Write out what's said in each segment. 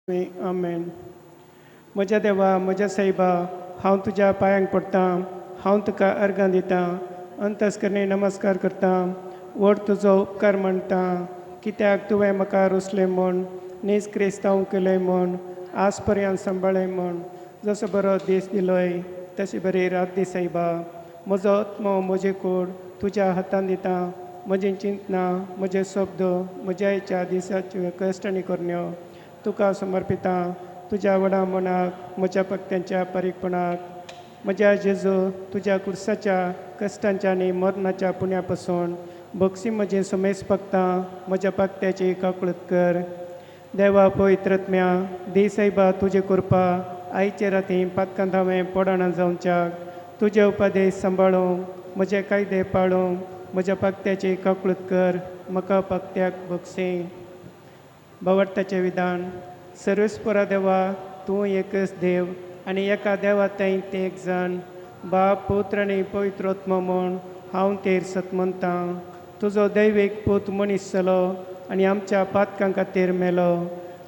आमेन. म्हज्या देवा, म्हज्या साईबा, हांव तुज्या पांयांक पडटां. हांव तुका अर्गां दितां. अंतस्करणी नमस्कार करतां. व्हड तुजो उपकार म्हणटां. कित्याक तुवें म्हाका रुसलें म्हूण, नीज क्रिस्तांव केलें म्हूण, आज पर्यंत सांबाळ्ळें म्हूण, जसो बरो दीस दिलोय तशी बरी रात दी साईबा. म्हजो आत्मो, म्हजी कूड तुज्या हातांत दितां. म्हजीं चिंतनां, म्हजे शब्द, म्हज्या आयच्या दिसाच्यो कश्ट आनी करण्यो तुका समर्पितां. तुज्या व्हडा मनाक, म्हज्या पक्त्यांच्या बारीकपणाक, म्हज्या जेजू तुज्या कुर्साच्या कश्टांच्या आनी मरणाच्या पुण्या पासून बक्षी म्हजी समेस पगतां म्हज्या पक्त्याची काकुळत कर. देवा पवित्रत्म्या, दी साईबा तुजी कृपा आयचे राती पातकांत हांवें पडना जावच्याक, तुजे उपादेश सांबाळूंक, म्हजे कायदे पाळूंक म्हज्या पक्त्याची काकुळत कर. म्हाका पक्त्याक बक्षी. भावार्थाचें विधान. सर्वेस्परा देवा, तूं एकच देव आनी एका देवा थंय ते एक जाण, बाप, पुत्र आनी पवित्रोत्म म्हूण हांव तेर सतमनतां. तुजो दैवीक पूत मनीस जालो आनी आमच्या पातकां खातीर मेलो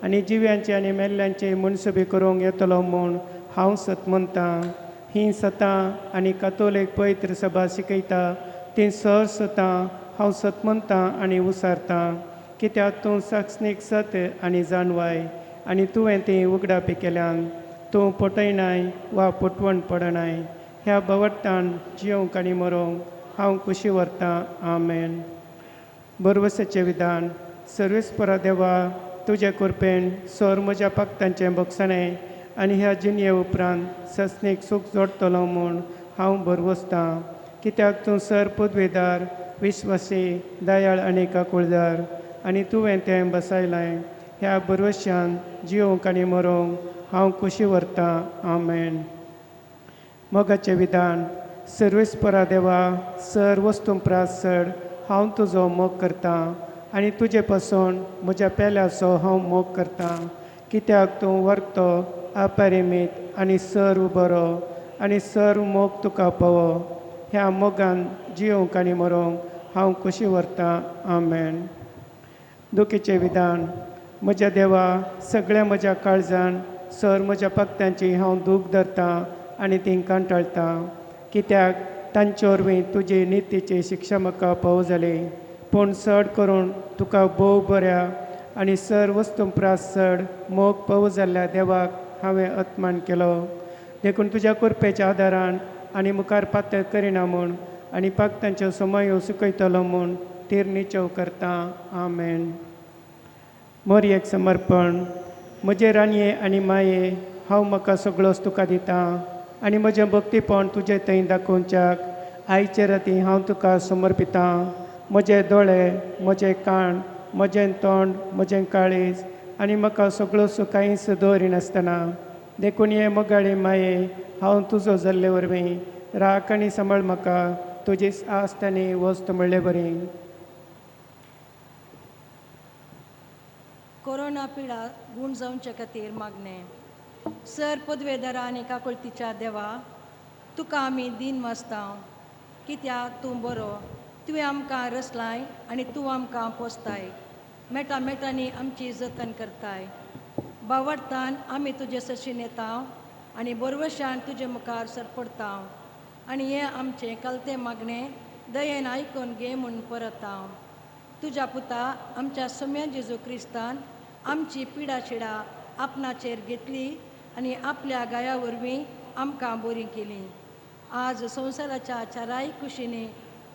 आनी जिव्यांचे आनी मेल्ल्यांचे मनसुबी करूंक येतलो म्हूण हांव सतमनतां. हीं सतां आनी कातोलीक पवित्र सभा शिकयता तीं सर सतां हांव सतमनतां आनी उसारतां. कित्याक तूं साक्षणीक सत आनी जानवाय आनी तुवें ती उगडापी केल्यान. तूं पटयनाय वा पटवण पडनाय. ह्या भावार्थान जियोंक आनी मरोंक हांव खुशी व्हरतां. आमेन. बरवसाचें विधान. सर्वेस्परा देवा, तुजे कृपेन सर म्हज्या पक्तांचें बक्षणें आनी ह्या जिणये उपरांत सस्नीक सूख जोडटलो म्हूण हांव बरवसतां. कित्याक तूं सर पदवेदार, विस्वासी, दयाळ आनी काकुळदार आनी तुवें तें बसयलें. ह्या बरवश्यान जियोंक आनी मरोंक हांव खुशी व्हरतां. आमेन. मोगाचें विधान. सर्वेस्परा देवा, सर वस्तुंपरास चड हांव तुजो मोग करतां आनी तुजे पासून म्हज्या पेल्याचो हांव मोग करतां. कित्याक तूं वर्तो अपरिमीत आनी सर बरो आनी सर मोग तुका पवो. ह्या मोगान जियोंक आनी मरोंक हांव खुशी व्हरतां. आमेन. दुखीचें विधान. म्हज्या देवा, सगळ्या म्हज्या काळजान सर म्हज्या पक्त्यांची हांव दूख धरतां आनी तीं कांटाळटां. कित्याक तांचे वरवीं तुजी नितीची शिक्षा म्हाका पळोव जाली. पूण चड करून तुका भोव बऱ्या आनी सर वस्तुंपरास चड मोग पळोव जाल्ल्या देवाक हांवें अपमान केलो. देखून तुज्या कृपेच्या आदारान आनी मुखार पातळ करिना म्हूण आनी पक्त्यांच्यो समयो सुकयतलो म्हूण तीर निचव करतां. आमेन. मोरयेक समर्पण. म्हजे रानये आनी माये, हांव म्हाका सगळोच तुका दितां आनी म्हजें भक्तीपण तुजे थंय दाखोवच्याक आयचे राती हांव तुका समर्पितां. म्हजे दोळे, म्हजे कान, म्हजें तोंड, म्हजें काळीज आनी म्हाका सगळोच कांयच दवरिनासतना देखून हे मोगाळे माये, हांव तुजो जाल्ले वरवीं राख आनी सांबाळ म्हाका तुजी आस्त आनी वस्त म्हणले बरी. कोरोना पिडा गूण जावचे खातीर मागणें. सर पदवेदारा आनी काकुळतीच्या देवा, तुका आमी दिन वाचतां. कित्याक तूं बरो, तुवें आमकां रचलाय आनी तूं आमकां पोसताय. मेटांनी आमची जतन करताय. भावार्थान आमी तुजे सशीन येतां आनी बरवशान तुजे मुखार सरपडतां आनी हें आमचें कलतें मागणें दयेन आयकून घे म्हूण परतां. तुज्या पुता आमच्या सोम्या जेजू क्रिस्तान आमची पिडा शिडा आपणाचेर घेतली आनी आपल्या गाया वरवीं आमकां बरी केली. आज संवसाराच्या चाराय कुशींनी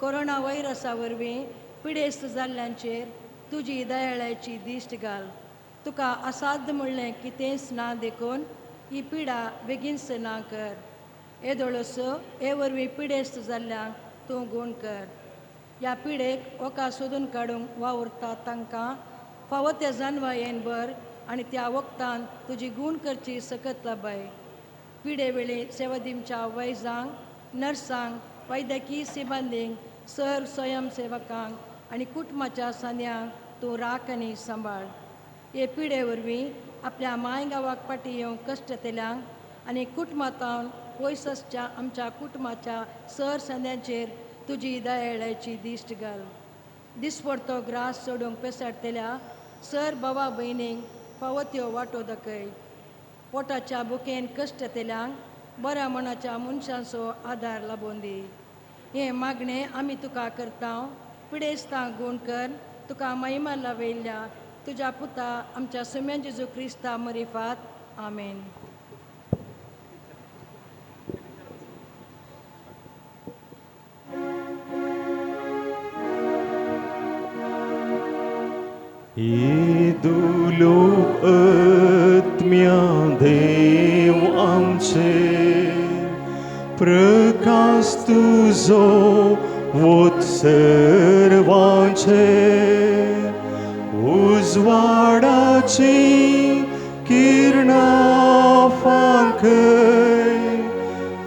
कोरोना व्हायरसा वरवीं पिडेस्त जाल्ल्यांचेर तुजी दयाळ्याची दिश्ट घाल. तुका असाध्य म्हणलें कितेंच ना देखून ही पिडा बेगीनच ना कर. येदोळस हे वरवीं पिडेस्त जाल्ल्यांक तूं गूण कर. ह्या पिडेक ओका सोदून काडूंक वावुरता तांकां फावो त्या जानवायेन भर आनी त्या वखदान तुजी गूण करची सकत लाभय. पिडे वेळी सेवा दिवच्या वैजांक, नर्सांक, वैद्यकीय सिबांदींक, सर स्वयंसेवकांक आनी कुटुंबाच्या सांद्यांक तूं राख आनी सांबाळ. हे पिडे वरवीं आपल्या मायगांवाक फाटीं येवंक कश्ट केल्यांक आनी कुटुंबांतावन पयस आसच्या आमच्या कुटुंबाच्या सर सांद्यांचेर तुजी दयाळ्याची दिश्ट घाल. दिसपडतो ग्रास सोडूंक पेसाडलेल्या सर भावा भयणींक पावत्यो वाटो दाखय. पोटाच्या बुकेन कश्ट तेल्यांक बऱ्या मनाच्या मनशांचो आदार लाबोवन दी. हे मागणे आमी तुका करता. पिडेस्तां गूण कर. तुका महिमा लावयल्या तुज्या पुता आमच्या सुम्यान जेजू क्रिस्ता मरिफात. आमेन. Idulu आत्म्या देव आमचे प्रकाश तुझो वोत सर्वांचे उजवाडाची किरणां फांकय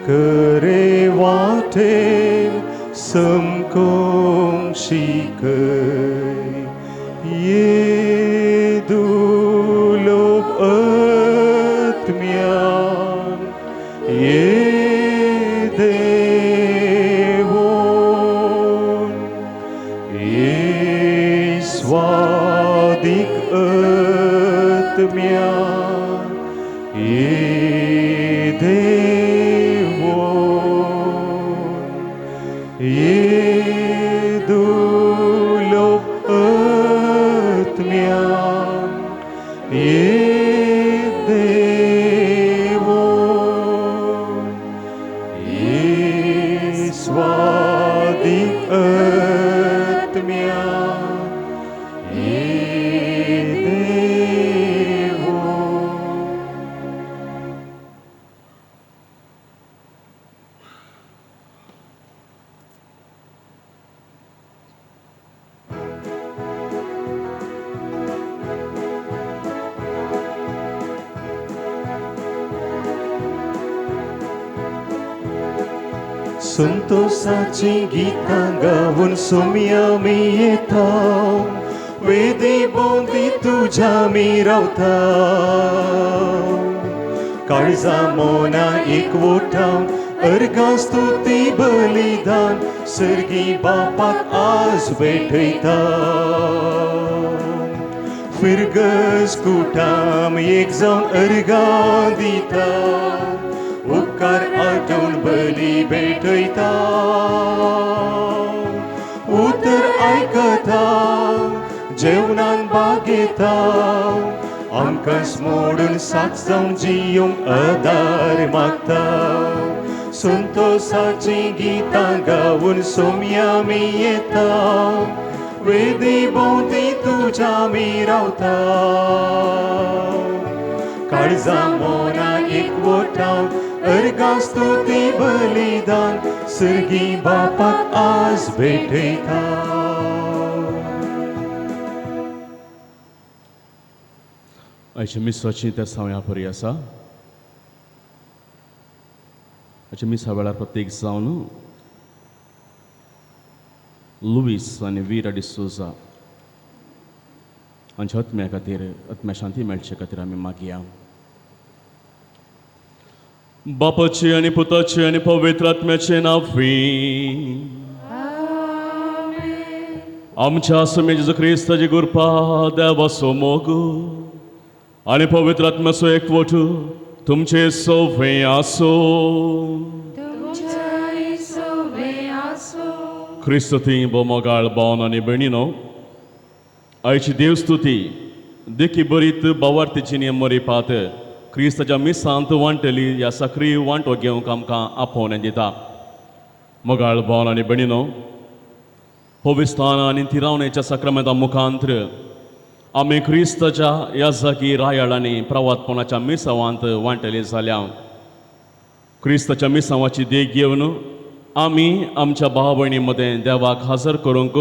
करे वाटेर समकोंग शिकय येदुलो आत्म्यान ये देवोन ये स्वादिक आत्म्यान ये देवोन येदुलो आत्म्यान ये देवोन ये स्वादिक आत्म्यान ये देवोन. संतोषाची गीतां गावून सोम्या मी येता वेदी बोंदी तुझ्या मी रावता काळजा मोना एकवोटा अर्गां स्तुती बलिदान सर्गी बापाक आज भेटयता फिरगस कुटाम एक जावन अर्गां दिता उपकार आठवून बली भेटयता उतर आयकता जेवणान बागेता आमकां स्मोडून साथ जावन जियोंक आदार मागता संतोषाची गीतां गावून सोम्या मी येता वेदी भोंवती तुज्या मी रावता काळजा मोना एकवोटा अर्गां स्तुती बलिदान सर्गी बापाक आज भेटयता. आयच्या मिसाची त्या सावया परी आसा. आयच्या मिसा वेळार प्रत्येक जावन लुईस आनी वीरा डिसोजा हांच्या आत्म्या खातीर आत्म्या शांती मेळचे खातीर आमी मागया. बापाचे आनी पुताचे आनी पवित्र आत्म्याचे नांवी आमच्या सुमे जेजू क्रिस्ताची कृपा देवाचो मोग आनी पवित्र आत्म्याचो एकवट तुमचे सोवे आसो. क्रिस्तुती मोगाळ भावन आनी भयणीनो आयची देवस्तुती देखी बरीत भावार्थीची नियम मरिपात क्रिस्ताच्या मिसांत वांटली ह्या सक्रीय वांटो घेवंक आमकां आपोवन दिता. मोगाळ भावन आनी भयणीनो पविस्थान आनी तिरावणेच्या सक्रामेंता मुखांतर आमी क्रिस्ताच्या ह्या जागी रायाळांनी प्रवातपणाच्या मिसावांत वांटली जाल्या क्रिस्ताच्या मिसावाची देख घेवन आमी आमच्या भाव भयणी मदें देवाक हजर करूंक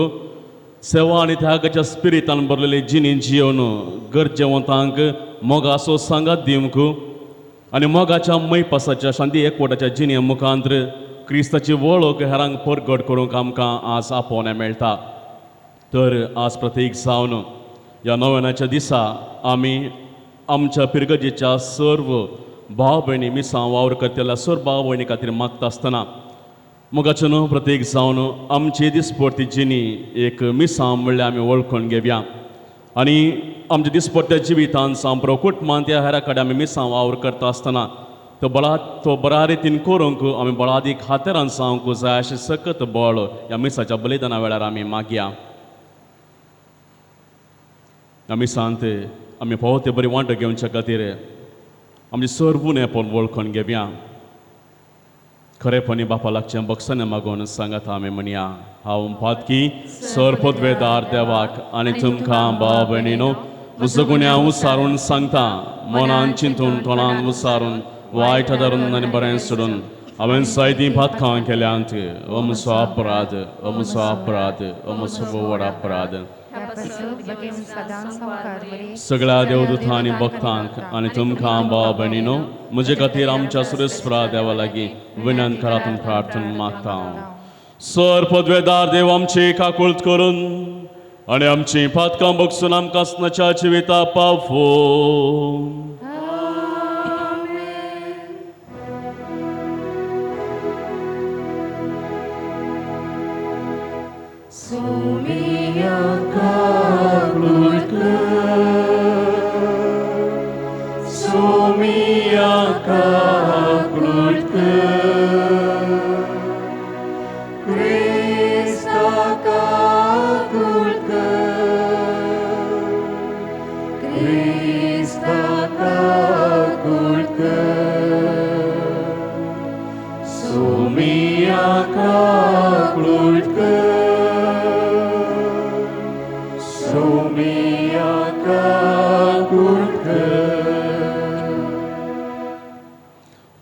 सेवा आनी त्यागाच्या स्पिरितान भरलेले जिणी जियोवन गरजेवंतांक मोगाचो सांगात दिवंक आनी मोगाच्या मैपासाच्या शांती एकवटाच्या जिणे मुखांतर क्रिस्ताची वळख हेरांक परगट करूंक आमकां आज आपोवणे मेळटा. तर आज प्रत्येक जावन ह्या नव्यानाच्या दिसा आमी आमच्या पिरगजेच्या सर्व भाव भयणी मिसां वावर करतल्या सर्व भाव भयणी खातीर मागता आसतना मोगाचे न्हू प्रत्येक जावन आमची दिसपडती जिणी एक मिसां म्हणल्यार आमी वळखून घेवया आनी आमच्या दिसपट्ट्या जिवितांत सांप्रकुटमान त्या हेरा कडेन आमी मिसां वावर करता आसतना तो बऱ्या रितीन करूंक आमी बळादीक हातेरान सांगूंक जाय अशें सकत बळ ह्या मिसाच्या बलिदाना वेळार आमी मागया. ह्या मिसांत आमी फावो बरी वांटो घेवच्या खातीर आमची सर्व नेपोन वळखून घेवया. खरेपणी बापा लागचें बक्षाने मागून सांगात आमी म्हणया. हांव पातकी सरपदवेदार देवाक आनी तुमकां भाव भयणीनो म्हजो गुन्यांव विसारून सांगता. मनान चिंतून तोंडान विसारून वायट धरून आनी बरें सोडून हांवें जायतीं पातकां केल्यांत. हो म्हजो अपराध, हो म्हजो अपराध, हो म्हजो व्हड अपराध. सगळ्या देवदूतांनी भक्तांक आनी तुमकां भाव भयणीनो म्हजे खातीर आमच्या सुरेस्परा देवा लागीं विनंत करातून प्रार्थना मागता. सर पदवेदार देव आमची काकुळट करून आनी आमची पातकां बगसून आमकां सनाच्या जिविता पावो.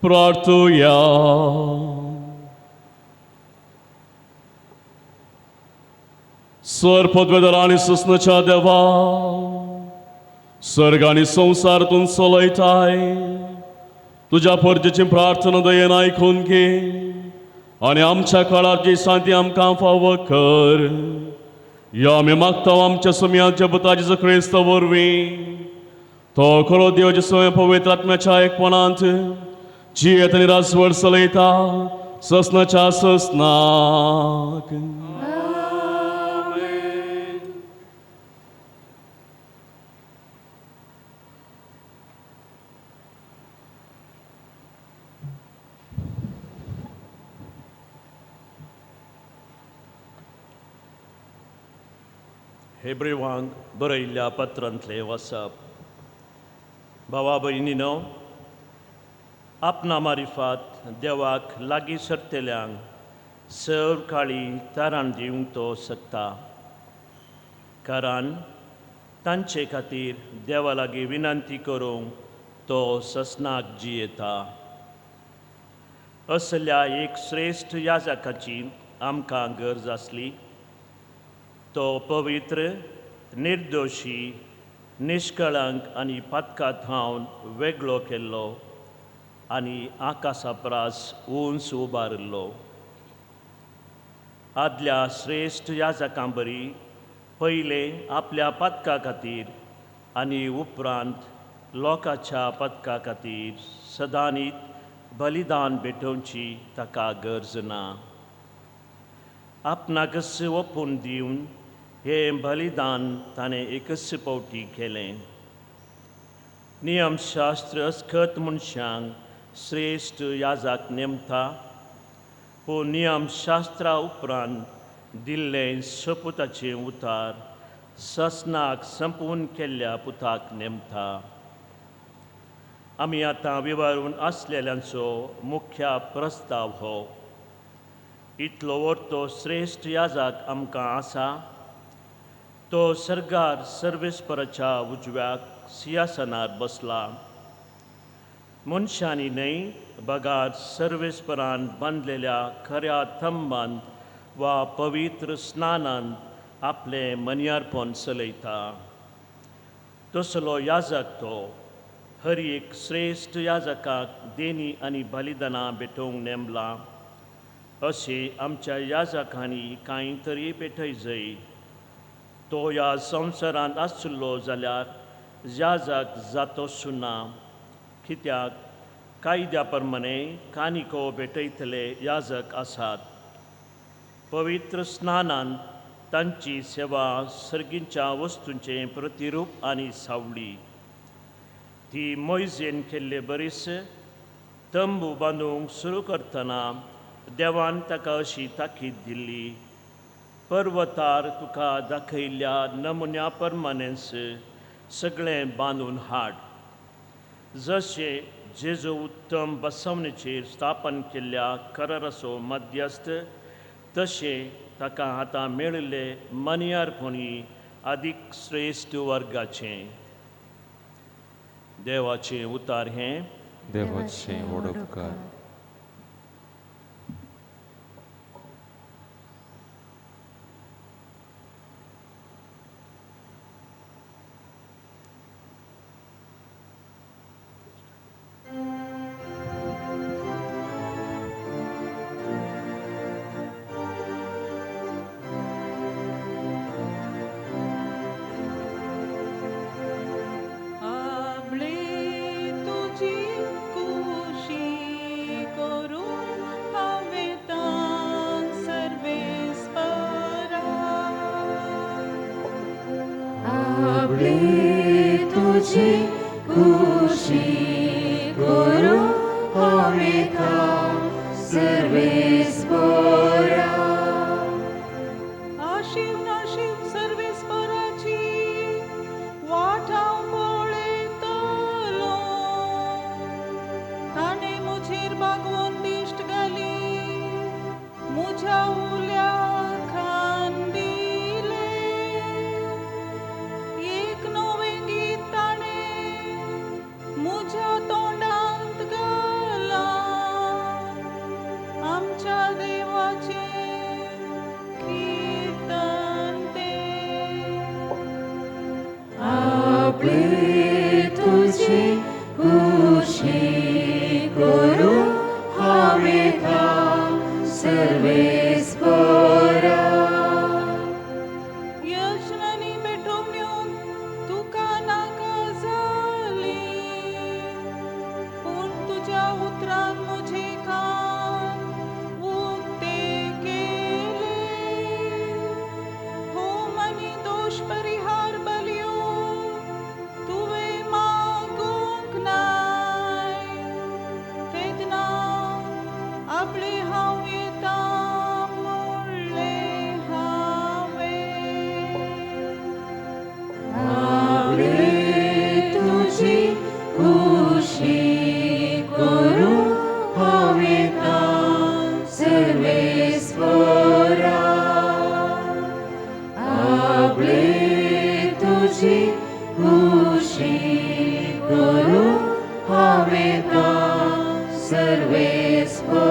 प्रार्थूया. सर पदवेदार आनी सुस्नाच्या देवा सर्ग आनी संवसारातून चलयताय तुज्या परजेची प्रार्थना दयेन आयकून घे आनी आमच्या काळाची शांती आमकां फावो कर. या आमी मागता आमच्या सुम्याच्या पुता जेजू क्रिस्त वरवीं तो खरो देव जेजू पवित्र आत्म्याच्या एकपणांत जियेत आनी राजवट चलयता ससनाच्या ससनाक. हेब्रेवांक बरयल्ल्या पत्रांतले वचप. भावा भयणीनो, आपणा मारिफात देवाक लागीं सरतेल्यांक सर काळी तारण दिवंक तो शकता. कारण तांचे खातीर देवा लागीं विनंती करूंक तो ससनाक जियेता. असल्या एक श्रेश्ठ याजकाची आमकां गरज आसली. तो पवित्र, निर्दोशी, निश्कळंक आनी पातकां थावन वेगळो केल्लो आनी आकाशापरास उंच उबारिल्लो. आदल्या श्रेश्ठ याजकां बरी पयले आपल्या पातका खातीर आनी उपरांत लोकाच्या पातका खातीर सदांनीच बलिदान भेटोवची ताका गरज ना. आपणाकच ओपून दिवन हें बलिदान ताणें एकच फावटी केलें. नियमशास्त्र अस्खत मनशांक श्रेश्ठ याजक नेमता, पूण नियमशास्त्रा उपरांत दिल्लें सपुताचें उतार ससनाक संपून केल्ल्या पुताक नेमता. आमी आतां विवरून आसलेल्यांचो मुख्य प्रस्ताव हो. इतलो व्हडतो श्रेश्ठ याजक आमकां आसा. तो सर्गार सर्वेस्पराच्या उजव्याक सिंहासनार बसला. मनशांनी न्हय, बगार सर्वेस्परान बांदलेल्या खऱ्या थंबांत वा पवित्र स्नानांत आपलें मनियारपण चलयता. तसलो याजक तो हर एक श्रेश्ठ याजकाक देणी आनी बलिदानां भेटोवंक नेमला. अशें आमच्या याजकांनी कांय तरी भेटय जाय. तो ह्या संवसारांत आसलो जाल्यार याजक जातो सुना, कित्याक कायद्या प्रमाणे कानिको भेटयतले याजक आसात. पवित्र स्नानांत तांची सेवा सर्गींच्या वस्तूंचे प्रतिरूप आनी सावळी ती मोयजेन केल्ले बरीस तंबू बांदूंक सुरू करतना देवान ताका अशी ताकीद दिल्ली पर्वतार तुका दाखयल्ल्या नमुन्या प्रमाणेच सगळें बांदून हाड जशे जेजू उत्तम बसवणेचेर स्थापन केल्ल्या कराराचो मध्यस्थ तशे ताका आतां मेळिल्ले मनियारपणी अदीक श्रेश्ठ वर्गाचें देवाचें उतार हें देवाचें व्हड उपकार. आपले तुझी कुशी करून हांवें तांक सर्वेस्परा आपले तुझी कुशी करून हांवें तांक सर्वेस्परा आशीव नाशीव सर्वेस्पराची वाट हांव पळयतलों ताणें मुजेर बागवून दिश्ट घाली म्हज्या उल्या खांदिले एक नवें गीत ताणें म्हज्या तोंडांत घाला आमच्या देवाचें कीर्तन तें आपले तुझी कुशी करून हांवें तांक सर्वेस्परा यजनांनी भेटोवण्यो तुका नाका जाली पूण तुज्या उतरान म्हजे कान उक्ते केले होम आनी दोश परिहार बलियो तुवें मागूंक नाय तेदना आपले हांव येता म्हणलें हांवें आपले तुझी कुशी करून हांवें तांक सर्वेस्परा आपले तुझी कुशी करून हांवें तांक सर्वेस्परा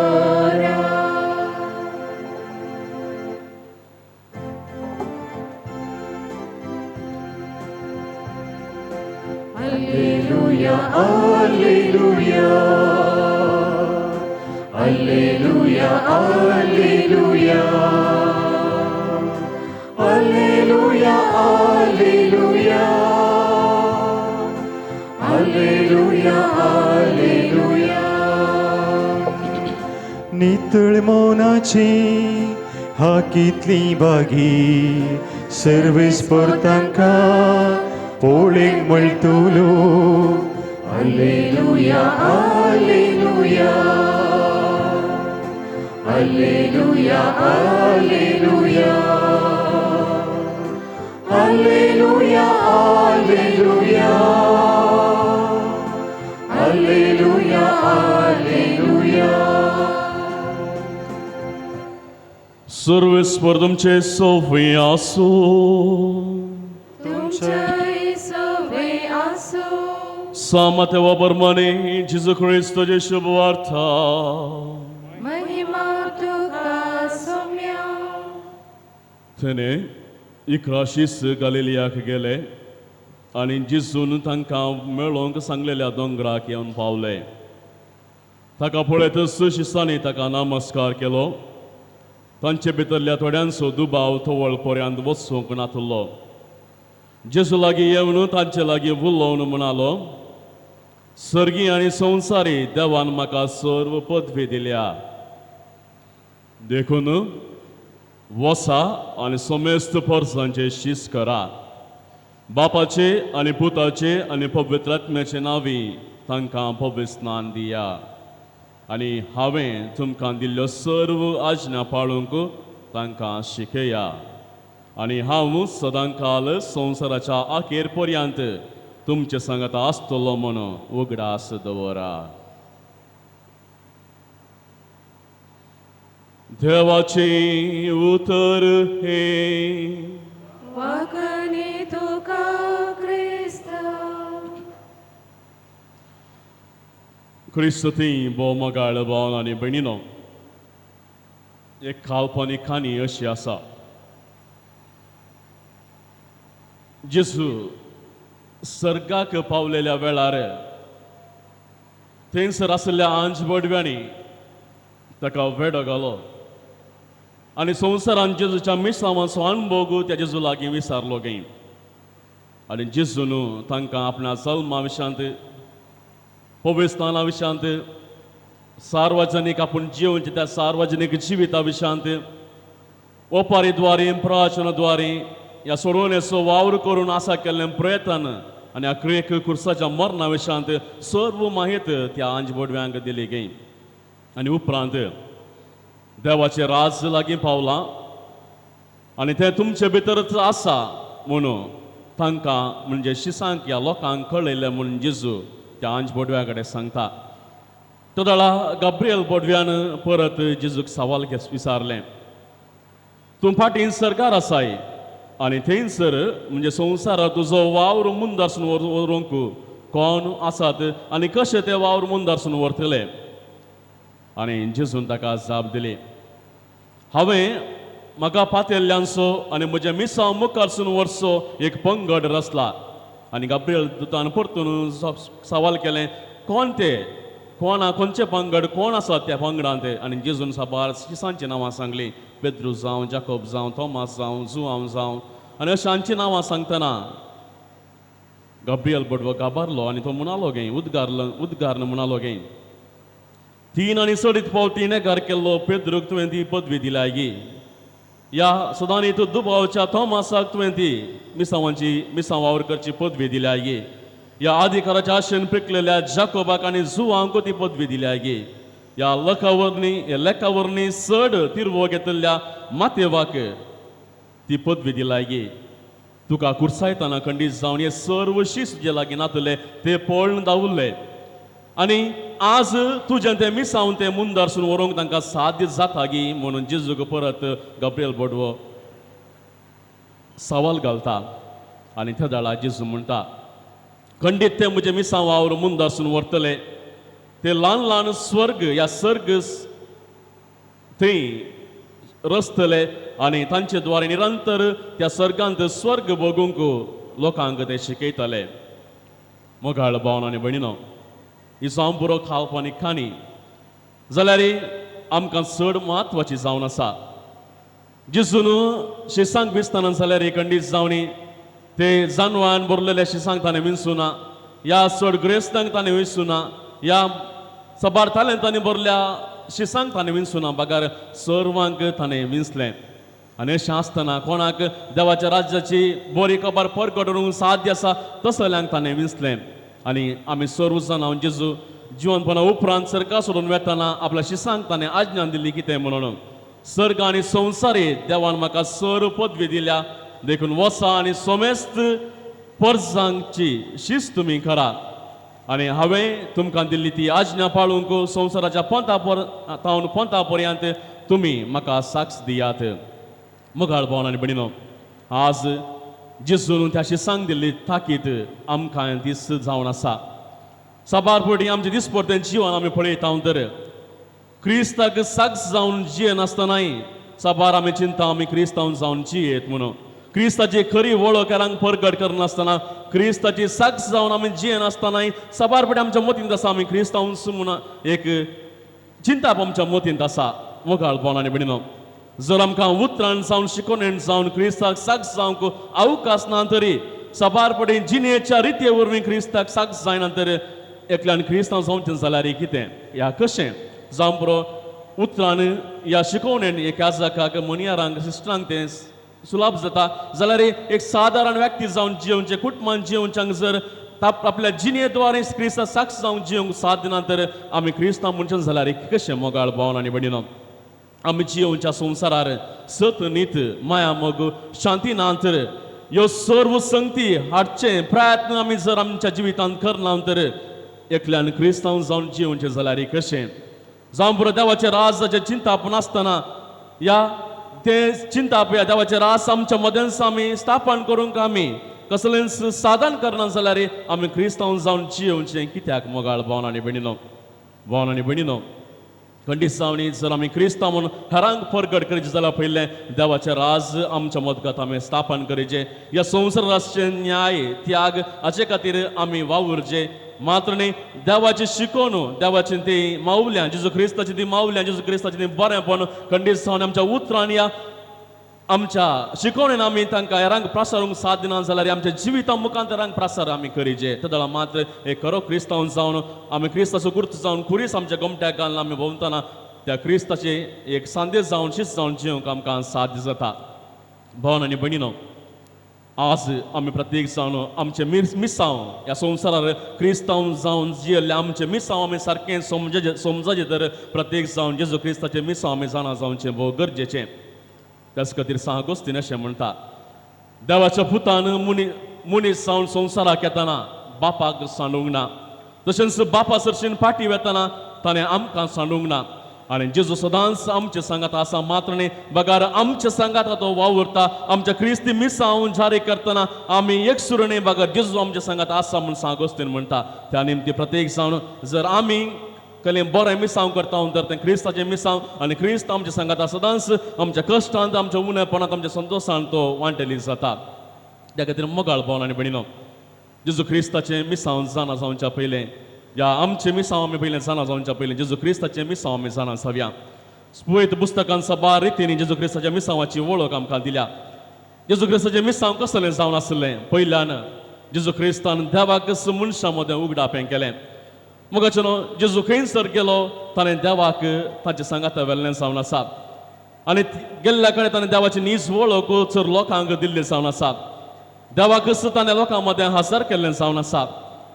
Alleluia, Alleluia, Alleluia, Alleluia, Alleluia, Alleluia, Alleluia, Alleluia. नितळ मौनाची हाकीतली बागी सर्वेस्पर तांकां पोळेक म्हणटलो Alleluia, Alleluia, Alleluia, Alleluia, Alleluia, Alleluia, Alleluia, Alleluia. सर्वेस्पर तुमचे सोफे आसो तुमचे सवे आसो सामतेवा प्रमाणे जेजू ख्रिस्ताचे शुभ वार्ता महिमा तुका सौम्या थंय 11 गलिलियाक गेले आनी जेजून तांकां मेळोंक सांगलेल्या दोंगराक येवन पावले ताका पळयतच शिसांनी ताका नमस्कार केलो तांचे भितरल्या थोड्यांचो दुबाव तवळ पर्यंत वचूंक नातलो जेजू लागीं येवन तांचे लागीं उलोवन म्हणालो सर्गी आनी संवसारी देवान म्हाका सर्व पदवी दिल्या देखून वसा आनी सोमेस्त परसांचे शीस करा बापाचे आनी पुताचे आनी पवित्र आत्म्याचे नावी तांकां पवित्र स्नान दिया आनी हांवें तुमकां दिल्ल्यो सर्व आज्ञा पाळूंक तांकां शिकया आनी हांव सदांकाल संवसाराच्या अखेर पर्यंत तुमचे सांगत आसतलो म्हणून उगडास दवरा. देवाचे उतर हे वाकणे तुका क्रिस्त क्रिस्ती बोमगाळ भावन आनी भयणीनो, एक काल्पनीक काणी अशी आसा. जेजू सर्गाक पावलेल्या वेळार थंयसर आसलेल्या आंज बडव्यांनी ताका वेडो घालो आनी संवसारान जेजूच्या मिसांवाचो अणभव त्या जेजू लागीं विचारलो गे आनी जेजून तांकां आपणा जल्मा विशांत पवित्राना विशांत सार्वजनीक आपूण जिवंचे त्या सार्वजनीक जिविता विशांत ओपारीद्वारे प्रवचनाद्वारे ह्या सोडवणेचो वावर करून आसा केल्ले प्रयत्न आनी ह्या क्रियेक कुर्साच्या मरणा विशांत सर्व माहीत त्या आंज बडव्यांक दिली गे आनी उपरांत देवाचे राज लागीं पावलां आनी तें तुमचे भितरच आसा म्हणून तांकां म्हणजे शिसांक ह्या लोकांक कळयलें म्हणून जेजू त्या आंज बडव्या कडेन सांगता. तो वेळा गब्रियल बडव्यान परत जेजूक सवाल विचारलें, तूं फाटीं सर्गार आसाय आनी थंयसर म्हणजे संवसारांत तुजो वावर मुंदारसून व्हरूंक कोण आसात आनी कशें ते वावर मुंदारसून व्हरतले. आनी जेजून ताका जाप दिली, हांवें म्हाका पातयल्ल्यांचो आनी म्हज्या मिसां मुखारसून व्हरचो एक पंगड रचला. आनी गब्रियल दुतान परतून सवाल केलें, कोण ते, खंयचे पंगड, कोण आसात त्या पंगडांत. आनी जेजून साबार शिसांची नांवां सांगलीं, पेद्रू जावं, जाकोब जावं, थोमास जावं, जुआंव जावं आनी अशांची नांवां सांगतना गब्रियल बडवो गाबारलो आनी तो म्हणलो गे उद्गारन म्हणलो गे, 3 आनी 3.5 फावटी नेगार केल्लो पेद्रूक तुवें ती पदवी दिल्या गे, या सदांनी तूं दुबावच्या थोमासाक तुवें ती मिसां वावर करची पदवी दिल्या गे, या अधिकाराच्या आशेन पिकलेल्या जाकोबाक आनी जुआंक ती पदवी दिल्या गे, या लेखावरणी चड तिरवो घेतलेल्या मातेवाक ती पदवी दिल्या गे. तुका कुर्सायतना खंडीत जावन हे सर्व शीस जे लागीं नातले ते पळोवन दावरले आनी आज तुजें तें मिसांव तें मुंदारसून व्हरूंक तांकां साध्य जाता गी म्हणून जेजूक परत गब्रियल बडवो सवाल घालता. आनी त्या दाळा जेजू म्हणटा, खंडीत ते म्हजे मिसांव वावर मुंदारसून व्हरतले, ते ल्हान ल्हान स्वर्ग या सर्ग थंय रचतले आनी तांचे द्वारे निरंतर त्या सर्गांत स्वर्ग बगूंक लोकांक ते शिकयतले. मोगाळ भावन आनी भयणीनो, ही जावं बरो काल्पनीक काणी जाल्यार आमकां चड म्हत्वाची जावन आसा. जेजून शिसांक बिस्ताना जाल्यार खंडीत जावनी ते जानवान बरलेल्या शिसांक ताणें विंचुना, या चड ग्रेस्तांक ताणें विंचुना, या सबारतालें ताणें बरल्या शिसांक ताणें विंचुना, बागार सर्वांक ताणें विंचलें. आनी अशें आसतना कोणाक देवाच्या राज्याची बरी खबर परगट करूंक साध्य आसा तसल्यांक ताणें विंचलें. आनी आमी सर्व जाण हांव जेजू जिवनपणा उपरांत सर्गा सोडून वेतना आपल्या शिसांक ताणें आज्ञा दिली कितें म्हणून, सर्ग आनी संवसारी देवान म्हाका सर पदवी दिल्या, देखून वसा आनी सोमेस्त परजांची शीस तुमी करा आनी हांवें तुमकां दिल्ली ती आज्ञा पाळूंक संवसाराच्या पंथा पर्यंत तुमी म्हाका साक्ष दियात. मोगाळ भावन आनी भयणीनो, आज जेजून त्या शिसांक दिल्ली ताकीद आमकां दीस जावन आसा. साबार फावटी आमचे दिसपरतें जिवन आमी पळयता तर क्रिस्ताक साक्ष जावन जिये नासतनाय साबार आमी चिंता आमी क्रिस्तांव जावन जियेत म्हणून. क्रिस्ताची खरी वळख हेरांक परगट करनासतना क्रिस्ताची साक्ष जावन आमी जिये नासतनाय साबार फावटी आमच्या मतींत आसा आमी क्रिस्तांव म्हणून एक चिंता आमच्या मतींत आसा. मोगाळ भावन आनी भयणीनो, जर आमकां उतरान जावन शिकोवणेन जावन क्रिस्ताक साक्ष जावंक अवकाश ना तरी साबार फावटी जिणेच्या रिते वरवीं क्रिस्ताक साक्ष जायना तर एकल्यान क्रिस्तांव जावचें जाल्यार कितें, ह्या कशें जावं बरो उतरान ह्या शिकवणेन एका जाकाक मनियारांक सिस्टरांक तें सुलभ जाता जाल्यार एक सादारण व्यक्ती जावन जिवचे कुटुंबान जिवच्याक जर आपल्या जिणेद्वारे क्रिस्ता साक्ष जावन जिवंक साथ दिना तर आमी क्रिस्तांव मनशां जाल्यार कशें मोगाळ भावन आनी भयणीनो आमी जिवच्या संवसारार सत नीत माया मोग शांती ना तर ह्यो सर्व संगती हाडचे प्रयत्न आमी जर आमच्या जिवितांत करना तर एकल्यान क्रिस्तांव जावन जिवचे जाल्यार कशें जावं पुरो देवाचे राजाचे चिंता नासतना या ते चिंता पळय देवाचे रास आमच्या मदेंच आमी स्थापन करूंक आमी कसलेंच साधन करना जाल्यार आमी क्रिस्तांव जावन जिवचें कित्याक मोगाळ भावन आनी भयणीनो खंडीत जावनी जर आमी क्रिस्तांव म्हणून हेरांक परगट करचें जाल्यार पयलें देवाचें राज आमच्या मदगांत आमी स्थापन करचें ह्या संवसाराचे न्याय त्याग हाचे खातीर आमी वावुरचे मात्र न्ही देवाची शिकवण देवाची ती माऊल्यां जेजू क्रिस्ताची ती माऊल्यां जेजू क्रिस्ताची ती बरेंपण खंडीत जावन आमच्या उतरान या आमच्या शिकवणेन आमी तांकां हेरांक प्रसारूंक साथ दिना जाल्यार आमच्या जिविता मुखांत हेरांक प्रसार आमी करीचे तेदळा मात्र एक खरो क्रिस्तांव जावन आमी क्रिस्ताचो गुर्त जावन खुरीस आमच्या गोमट्याक घालून आमी भोंवतना त्या क्रिस्ताचे एक संदेश जावन शिस्त जावन जिवंक आमकां साध्य जाता भावन आनी भयणीनो आज आमी प्रत्येक जावन आमचे मिसांव ह्या संवसारार क्रिस्तांव जावन जियेल्ले आमचे मिसांव आमी सारकें समजचे तर प्रत्येक जावन जेजू क्रिस्ताचे मिसांव आमी जाणा जावचें भोव गरजेचें त्याच खातीर सांगोस्तीन अशें म्हणटा देवाच्या पुतान मनीस जावन संवसाराक येतना बापाक सांडूंक ना तशेंच बापा सरशीन फाटीं वेतना ताणें आमकां सांडूंक ना आनी जेजू सदांच आमचे सांगात आसा मात्र न्ही बगार आमच्या सांगात तो वावुरता आमच्या क्रिस्ती मिसांव जारी करतना आमी एकसूर न्ही बगार जेजू आमच्या सांगात आसा म्हूण सांगोस्तीन म्हणटा त्या निमती प्रत्येक जावन जर आमी कलें बरें मिसांव करता तर तें क्रिस्ताचें मिसांव आनी क्रिस्त आमच्या सांगात सदांच आमच्या कश्टांत आमच्या उणेपणांत आमच्या संतोशांत तो वांटेली जाता त्या खातीर मोगाळ भावन आनी भयणीनो जेजू क्रिस्ताचें मिसांव जाणा जावच्या पयलें या आमचें मिसांव आमी पयलें जाणा जावच्या पयलें जेजू क्रिस्ताचें मिसांव आमी जाणा जावया पळयत पुस्तकांत सबा रितीन जेजू क्रिस्ताच्या मिसांवाची वळख आमकां दिल्या जेजू क्रिस्ताचें मिसांव कसलें जावन आसलें पयल्यान जेजू क्रिस्तान देवाक मनशां मदें उगडापें केलें मोगाचेनो जेजू खंयसर गेलो ताणें देवाक ताचे सांगात वेल्लें जावन आसा आनी गेल्ल्या कडेन ताणें देवाची नीज वळख चर लोकांक दिल्ली जावन आसा देवाक ताणें लोकां मदें हजर केल्लें जावन आसा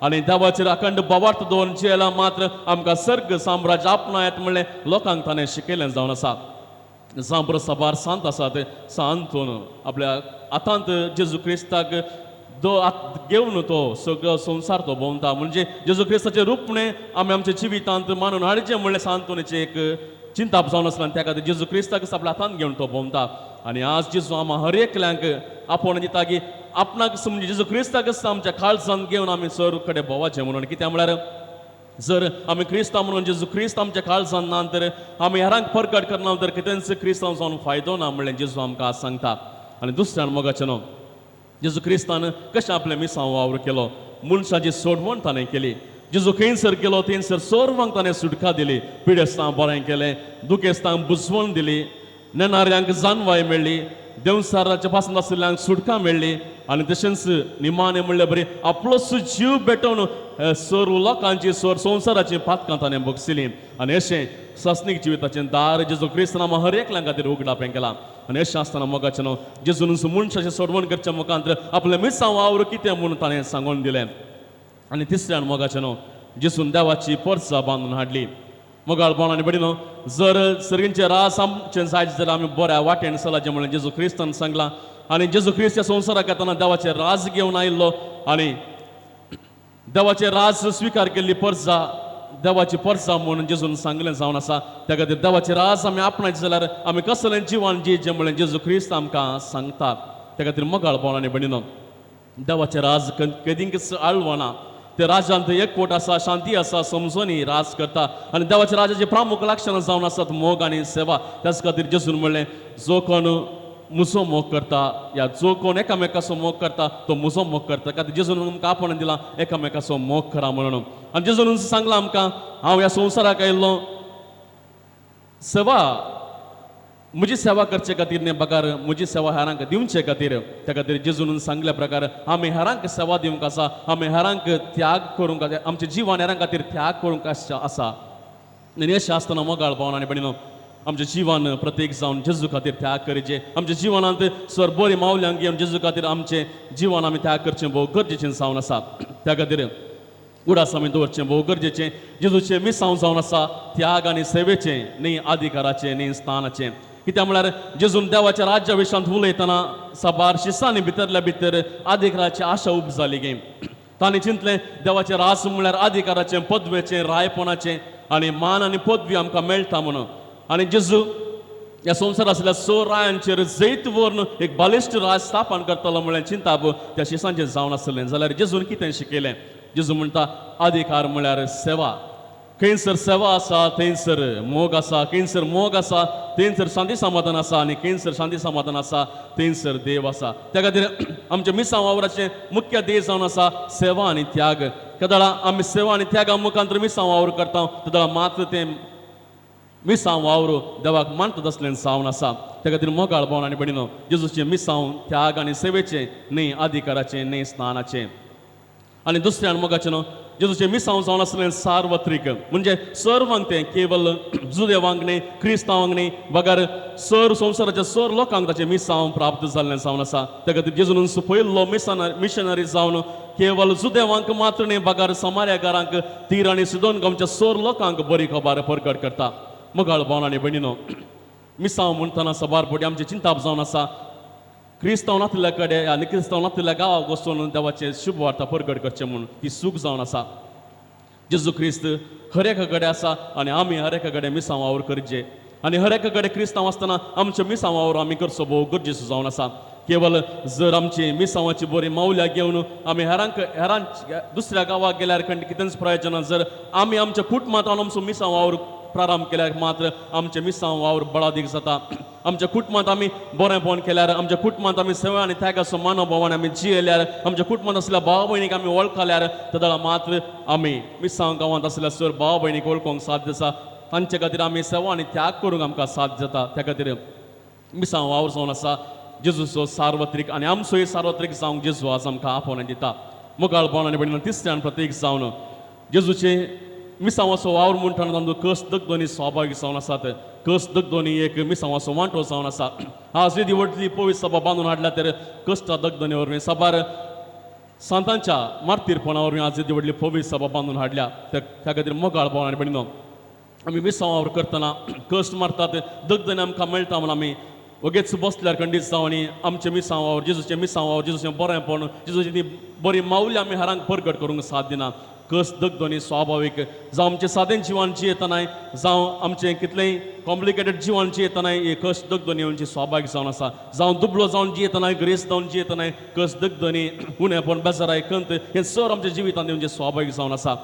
आनी देवाचेर अखंड बोवार्थ दवरून जियेला मात्र आमकां सर्ग साम्राज्य आपणायत म्हणलें लोकांक ताणें शिकयलें जावन आसा जांव सबार सांत आसात सांतून आपल्या आतांत जेजू क्रिस्ताक घेवन तो सगळो संवसार तो भोंवता म्हणजे जेजू क्रिस्ताचें रूपणें आमी आमच्या जिवितांत मानून हाडचें म्हणलें सांतोनेचें एक चिंता जावन आसलें त्या खातीर जेजू क्रिस्ताक आपल्या हातांत घेवन तो भोंवता आनी आज जेजू आम्हा हर एकल्यांक आपोवन दिता की आपणाक म्हणजे जेजू क्रिस्ताक आमच्या काळजांत घेवन आमी सर कडेन भोंवचें म्हणून कित्याक म्हळ्यार जर आमी क्रिस्तांव म्हणून जेजू क्रिस्त आमच्या काळजांत ना तर आमी हेरांक परगट करना तर कितेंच क्रिस्तांव जावन फायदो ना म्हणलें जेजू आमकां सांगता आनी दुसऱ्यान मोगाचें न्हू जेजू क्रिस्तान कशें आपल्या मिसांव वावर केलो मनशाची सोडवण ताणें केली जेजू खंयसर गेलो थंयसर सर्वांक ताणें सुटका दिली पिडेस्तांक बरें केलें दुखेस्तांक बुजवण दिली नेणाऱ्यांक जानवाय मेळ्ळी देवसाराच्या पासून आशिल्ल्यांक सुटका मेळ्ळी आनी तशेंच निमाणें म्हणलें बरें आपलोच जीव पेटोवन सर्व लोकांची संवसाराची पातकां ताणें बगसिलीं आनी अशें सस्नीक जिविताचें दार जेजू क्रिस्तान हर एकल्या खातीर उगडापें केलां आनी अशें आसतना मोगाचें न्हू जेजून मनशाचें सोडवण करच्या मुखांतर आपलें मिसांव वावर कितें म्हूण ताणें सांगून दिलें आनी तिसऱ्यान मोगाचें न्हू जेजून देवाची पर्सां बांदून हाडली मोगाळ भावन आनी भयणीनो जर सर्गींचे रास आमचें जायत जाल्यार आमी बऱ्या वाटेन चलाचें म्हणून जेजू क्रिस्तान सांगलां आनी जेजू क्रिस्त ह्या संवसाराक येताना देवाचें राज घेवन आयिल्लो आनी देवाचें राज स्विकार केल्ली पर्सां देवाची पर्सां म्हणून जेजून सांगलें जावन आसा त्या खातीर देवाचें राज आमी आपणायचें जाल्यार आमी कसलें जिवन जियेचें म्हणलें जेजू क्रिस्त आमकां सांगता त्या खातीर मोगाळ भावन आनी भयणीनो देवाचें राज केदींच आळवना ते राजांत एकवट आसा शांती आसा समजोनी राज करता आनी देवाच्या राजाची प्रामुख लक्षणां जावन आसात मोग आनी सेवा त्याच खातीर जेजून म्हणलें जो कोण म्हजो मोग करता या जो कोण एकामेकाचो मोग करता तो म्हजो मोग करता खातीर जेजून आमकां आपण दिला एकामेकाचो मोग करा म्हणून आनी जेजून सांगलां आमकां हांव ह्या संवसाराक आयिल्लो सेवा म्हजी सेवा करचे खातीर न्ही बकार म्हजी सेवा हेरांक दिवचे खातीर त्या खातीर जेजून सांगल्या प्रकार आमी हेरांक सेवा दिवंक आसा आमी हेरांक त्याग करूंक आमचें जिवन हेरां खातीर त्याग करूंक आसा आनी अशें आसतना मोगाळ भावन आनी भयणीनो आमचें जिवन प्रत्येक जावन जेजू खातीर त्याग करचें आमच्या जिवनांत सर बरी मावल्यांक घेवन जेजू खातीर आमचें जिवन आमी त्याग करचें भोव गरजेचें जावन आसा त्या खातीर उडास आमी दवरचें भोव गरजेचें जेजूचें मिसांव जावन आसा त्याग आनी सेवेचें न्ही अधिकाराचें न्ही स्थानाचें कित्याक म्हळ्यार जेजून देवाच्या राज्या विशयांत उलयतना साबार शिसांनी भितरल्या भितर अधिकाराची आशा उब जाली गे तांणी चिंतलें देवाचें राज म्हळ्यार अधिकाराचें पदवेचें रायपणाचें आनी मान आनी पदवी आमकां मेळटा म्हणून आनी जेजू ह्या संवसार आसलेल्या स रायांचेर जैत व्हरून एक बलिश्ट राज स्थापन करतलो म्हळ्यार चिंताप त्या शिसांचेर जावन आसलें जाल्यार जेजून कितें शिकयलें जेजू म्हणटा अधिकार म्हळ्यार सेवा खंयसर सेवा आसा थंयसर मोग आसा खंयसर मोग आसा थंयसर शांती समाधान आसा आनी खंयसर शांती समाधान आसा थंयसर देव आसा त्या खातीर आमच्या मिसांव वावराचें मुख्य ध्येय जावन आसा सेवा आनी त्याग केदळा आमी सेवा आनी त्यागा मुखांतर मिसांव वावर करता तेदळा मात्र तें मिसांव वावर देवाक मानता तसलें जावन आसा त्या खातीर मोगाळ भावन आनी भयणीनो जेजूचें मिसांव त्याग आनी सेवेचें न्ही अधिकाराचें न्ही स्नानाचें आनी दुसऱ्यान मोगाचें न्हू जेजूचें मिसांव जावन आसलें सार्वत्रीक म्हणजे सर्वांक तें केवल जुदेवांक न्ही क्रिस्तांवांक न्ही बगार सर संवसाराच्या सर लोकांक ताचें मिसांव प्राप्त जाल्लें जावन आसा त्या खातीर जेजून पयलो मिशनरी जावन केवल जुदेवांक मात्र न्ही बगार समार्याकारांक तीर आनी सिदोन गांवच्या सर लोकांक बरी खबर परगट करता मोगाळ भावन आनी भयणीनो मिसांव म्हणटना सबार पटी आमची चिंताप जावन आसा क्रिस्तांव नातल्या कडेन आनी क्रिस्तांव नातल्या गांवाक वचून देवाचें शुभ वार्ता परगट करचें म्हूण ती सूख जावन आसा जेजू क्रिस्त हर एका कडेन आसा आनी आमी हर एका कडेन मिसांव वावर करचें आनी हर एका कडेन क्रिस्तांव आसतना आमचें मिसांव वावर आमी करचो भोव गरजेचो जावन आसा केवल जर आमची मिसांवाची बरी मावल्या घेवन आमी हेरां दुसऱ्या गांवाक गेल्यार कितेंच प्रयोजन ना जर आमी आमच्या कुटुंबांत आमचो मिसांव वावर प्रारंभ केल्यार मात्र आमचें मिसांव वावर बळादीक जाता आमच्या कुटुंबांत आमी बरेंपण केल्यार आमच्या कुटुंबांत आमी सेवा आनी त्यागाचो मानोभावान आमी जियेल्यार आमच्या कुटुंबांत आसलेल्या भाव भयणीक आमी वळखल्यार तेदळा मात्र आमी मिसांव गांवांत आसलेल्या सर भाव भयणीक वळखूंक साध्य आसा तांचे खातीर आमी सेवा आनी त्याग करूंक आमकां साध्य जाता त्या खातीर मिसांव वावर जावन आसा जेजूचो सार्वत्रीक आनी आमचोय सार्वत्रीक जावंक जेजू आज आमकां आपोवन दिता मोगाळ भावन आनी भयणीनो तिसऱ्यान प्रत्येक जावन जेजूचे मिसांवाचो वावर म्हणटना तांचो कस दगदोनी स्वाभावीक जावन आसात कस दगदोनी एक मिसांवाचो वांटो जावन आसा आज येदी व्हडली पवित्र सभा बांदून हाडल्या तर कश्टा दगदोनी वरवीं सबार सांतांच्या मार्तीरपणा वरवीं आज येदी व्हडली पवित्र सभा बांदून हाडल्या त्या खातीर मोगाळ भावन आनी भयणीनो आमी मिसांव वावर करतना कश्ट मारतात दगदोनी आमकां मेळटा म्हूण आमी वगेच बसल्यार खंडीत जावन आमचें मिसांव वावर जेजूचें बरेंपण जेजूची ती बरी मावली आमी हेरांक परगट करूंक साध्य ना कस दगदोनी स्वाभावीक जावं आमचें सादें जिवन जियेतनाय जावं आमचें कितलेंय कॉम्प्लिकेटेड जिवन जियेतनाय हे कस दगदोनी येवची स्वाभावीक जावन आसा जावं दुबळो जावन जियेतनाय ग्रेस जावन जियेतनाय कस दगदोनी उणेपण बेजाराय खंत हें सर आमच्या जिवितांत येवचें स्वाभावीक जावन आसा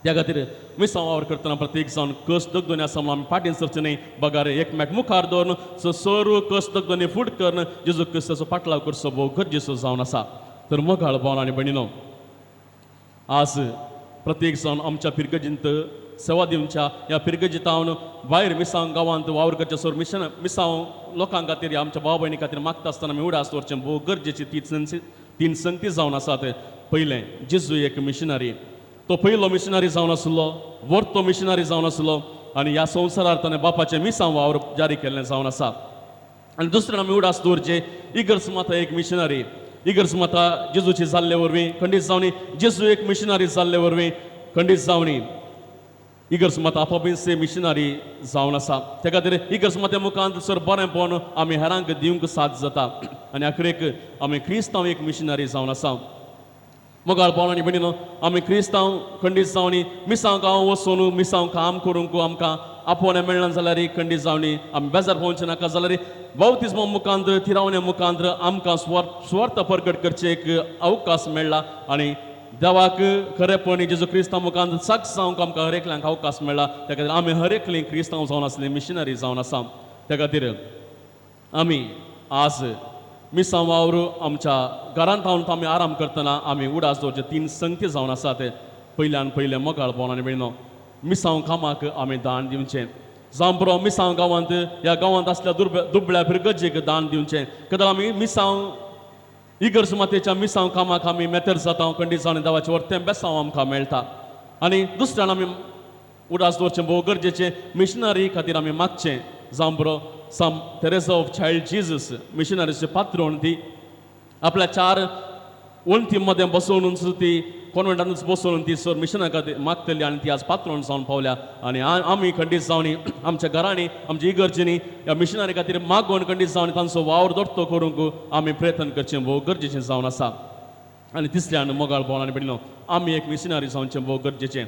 त्या खातीर मिसांव वावर करतना प्रत्येक जावन कस दगदोनी आसा म्हणून आमी फाटीं सरचें न्ही बगार एकमेक मुखार दवरून सर कस दगदोनी फूट करून जेजू क्रिस्ताचो पाटलाव करचो भोव गरजेचो जावन आसा तर मोगाळ भावन आनी भयणीनो आज प्रत्येक जावन आमच्या पिरगजींत सेवा दिवच्या ह्या पिरगजीतावन भायर मिसांव गांवांत वावर करचे सोर मिसांव लोकां खातीर आमच्या भाव भयणी खातीर मागता आसतना आमी उडास दवरचें भोव गरजेची तीन संगती जावन आसात पयलें जेजू एक मिशनरी तो पयलो मिशनरी जावन आसलो वर्तो मिशनरी जावन आसलो आनी ह्या संवसारार ताणें बापाचें मिसांव वावर जारी केल्लें जावन आसा आनी दुसऱ्यान आमी उडास दवरचें इगर्ज माता एक मिशनरी इगर्ज माता जेजूची जाल्ले वरवीं खंडीत जावनी जेजू एक मिशनरी जाल्ले वरवीं खंडीत जावनी इगर्ज माता आपोआपीच मिशनरी जावन आसा त्या खातीर इगर्ज माते मुखांत सर बरेंपण आमी हेरांक दिवंक साध्य जाता आनी आखरेक आमी क्रिस्तांव एक मिशनरी जावन आसा मोगाळ भावन आनी भयणीनो आमी क्रिस्तांव खंडीत जावनी मिसांव गांव वचून मिसांव काम करूंक आमकां आपोवणें मेळना जाल्यार खंडीत जावनी आमी बेजार भोंवचें नाका जाल्यार बावतिस्मा मुखांत थिरावण्या मुखांत आमकां स्वार्थ परगट करचे एक अवकाश मेळ्ळा आनी देवाक खरेपणी जेजू क्रिस्तांव मुखांत साक्ष जावंक आमकां हर एकल्यांक अवकाश मेळ्ळा त्या खातीर आमी हर एकलीं क्रिस्तांव जावन आसलीं मिशनरी जावन आसा त्या खातीर आमी आज मिसांव वावर आमच्या घरांत रावन आमी आराम करतना आमी उडास दवरचे तीन संगती जावन आसात पयल्यान पयलें मोगाळ भावन आनी भयणीनो मिसांव कामाक आमी दान दिवचें जावं बरो मिसांव गांवांत ह्या गांवांत आसल्या दुबळ्या पिरगजेक दान दिवचें कित्याक आमी मिसांव इगर्ज मातेच्या मिसांव कामाक आमी मेतेर जाता खंडीत जावन देवाचें वर्तें बेसांव आमकां मेळटा आनी दुसऱ्यान आमी उडास दवरचें भोव गरजेचें मिशनरी खातीर आमी मागचें जावं बरो सम तेरेसा ऑफ चायल्ड जीजस मिशनरीचे पात्रोण ती आपल्या 4 वणतीमध्ये बसवून ती कॉन्व्हेंटानूच बसवून ती सर मिशना खातीर मागतली आनी ती आज पात्रोण जावन पावल्या आनी आमी खंडीत जावनी आमच्या घरांनी आमच्या इगर्जेनी ह्या मिशनरी खातीर मागोवन खंडीत जावन तांचो वावर दोट्टो करूंक आमी प्रयत्न करचें भोव गरजेचें जावन आसा आनी तिसऱ्यान मोगाळ भोवनांनी बिडलो आमी एक मिशनरी जावचें भोव गरजेचें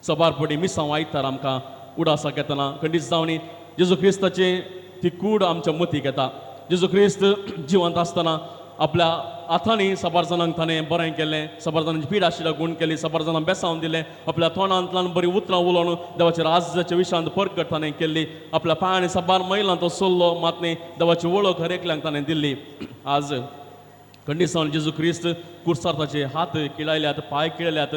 सबारपटी मिसांव आयतार आमकां उडासाक येतना खंडीत जावनी जेजू क्रिस्ताचे ती कूड आमच्या मतीक येता जेजू क्रिस्त जिवंत आसतना आपल्या हातांनी सबार जाणांक ताणें बरें केलें सबार जाणांची पीड आशिल्ल्या गूण केली सबार जाणांक बेसांवन दिलें आपल्या तोंडांतल्यान बरीं उतरां उलोवन देवाच्या राजाच्या विशयांत परगट ताणें केल्ली आपल्या पांयांनी सबार मैलांत तो सोल्लो मातनी देवाची वळख हर एकल्याक ताणें दिल्ली आज खंडीत जावन जेजू क्रिस्त कुर्सार ताचे हात किळायल्यात पांय किळल्यात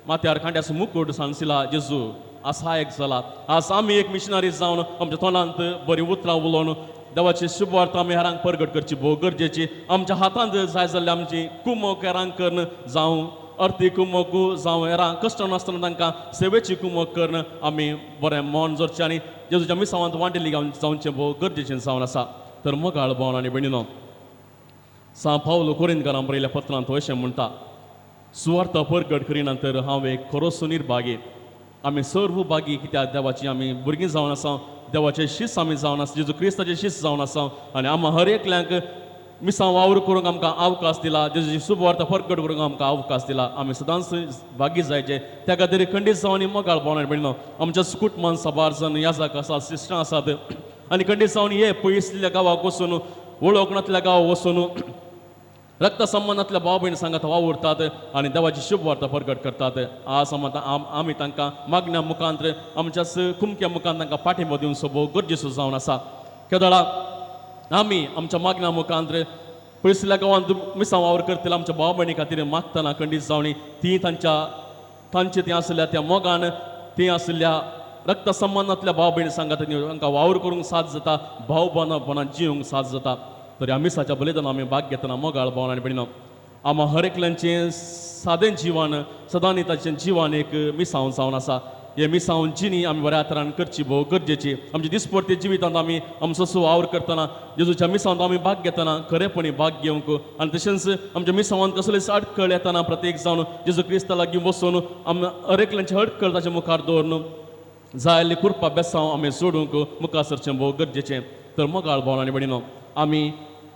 माथ्यार खांड्याचो मुकुट सांसिला जेजू असहायक जाला आज आमी एक मिशनरी जावन आमच्या तोंडांत बरीं उतरां उलोवन देवाची शुभवार्त आमी हेरांक परगट करची भोव गरजेची आमच्या हातांत जाय जाल्यार आमची कुमक हेरांक करून जावं अर्थीक कुमक जावं हेरां कश्ट नासतना तांकां सेवेची कुमक करून आमी बरें मन जोडचें आनी जेजूच्या मिसांवांत वांटेली जावचें भोव गरजेचें जावन आसा तर मोगाळ भोवन आनी भयणीनो सा पावलो कोरिंतकारांक बरयल्या पत्रांत तो अशें म्हणटा सुवार्थ परगट करिना तर हांव एक खरोसो निर्भागी आमी सर्व भागी कित्याक देवाची आमी भुरगीं जावन आसा देवाचे शिस आमी जावन आसा जेजू क्रिस्ताचे शिस जावन आसा आनी आमी हर एकल्यांक मिसांव वावर करूंक आमकां अवकाश दिला जेजूची सुवार्थ परगट करूंक आमकां अवकाश दिला आमी सदांच भागी जायचे त्या खातीर खंडीत जावन मोगाळ भोवनां भयणीनो आमच्या कुटुंबान सबार जण याजक आसात सिस्टरां आसात आनी खंडीत जावन हे पयसल्या गांवाक वचून वळखनातल्या गांवाक वचून रक्त संबंधांतल्या भाव भयणी सांगात वावुरतात आनी देवाची शुभ वार्ता परगट करतात आज आमी तांकां मागण्या मुखांत्र आमच्याच कुमक्या मुखांत तांकां पाठिंबो दिवचो भोव गरजेचो जावन आसा केदळा आमी आमच्या मागण्या मुखांत्र पयसल्या गांवांत मिसांव वावर करतले आमच्या भाव भयणी खातीर मागतना खंडीत जावनी ती तांचे ती आसल्या त्या मोगान ती आसल्या रक्त संबंधांतल्या भाव भयणी सांगात तांकां वावर करूंक साथ जाता भाव बनात जिवंक साथ जाता तर ह्या मिसाच्या बलिदान आमी भाग घेतना मोगाळ भोवन आनी भयणीनो आमी हर एकल्यांचें सादें जिवन सदांनिताचें जिवन एक मिसांव जावन आसा हे मिसांव जिणी आमी बऱ्या तरान करची भोव गरजेची आमच्या दिसपरते जिवितांत आमी आमचो वावर करतना जेजूच्या मिसांवांत आमी भाग घेतना खरेपणी भाग घेवंक आनी तशेंच आमच्या मिसांवांत कसलेच अडखळ येतना प्रत्येक जावन जेजू क्रिस्ता लागीं बसून आमी हर एकल्यांची अडखळ ताच्या मुखार दवरून जाय कृपा बेसांव आमी सोडूंक मुखार सरचें भोव गरजेचें तर मोगाळ भोवन आनी भयणीनो आमी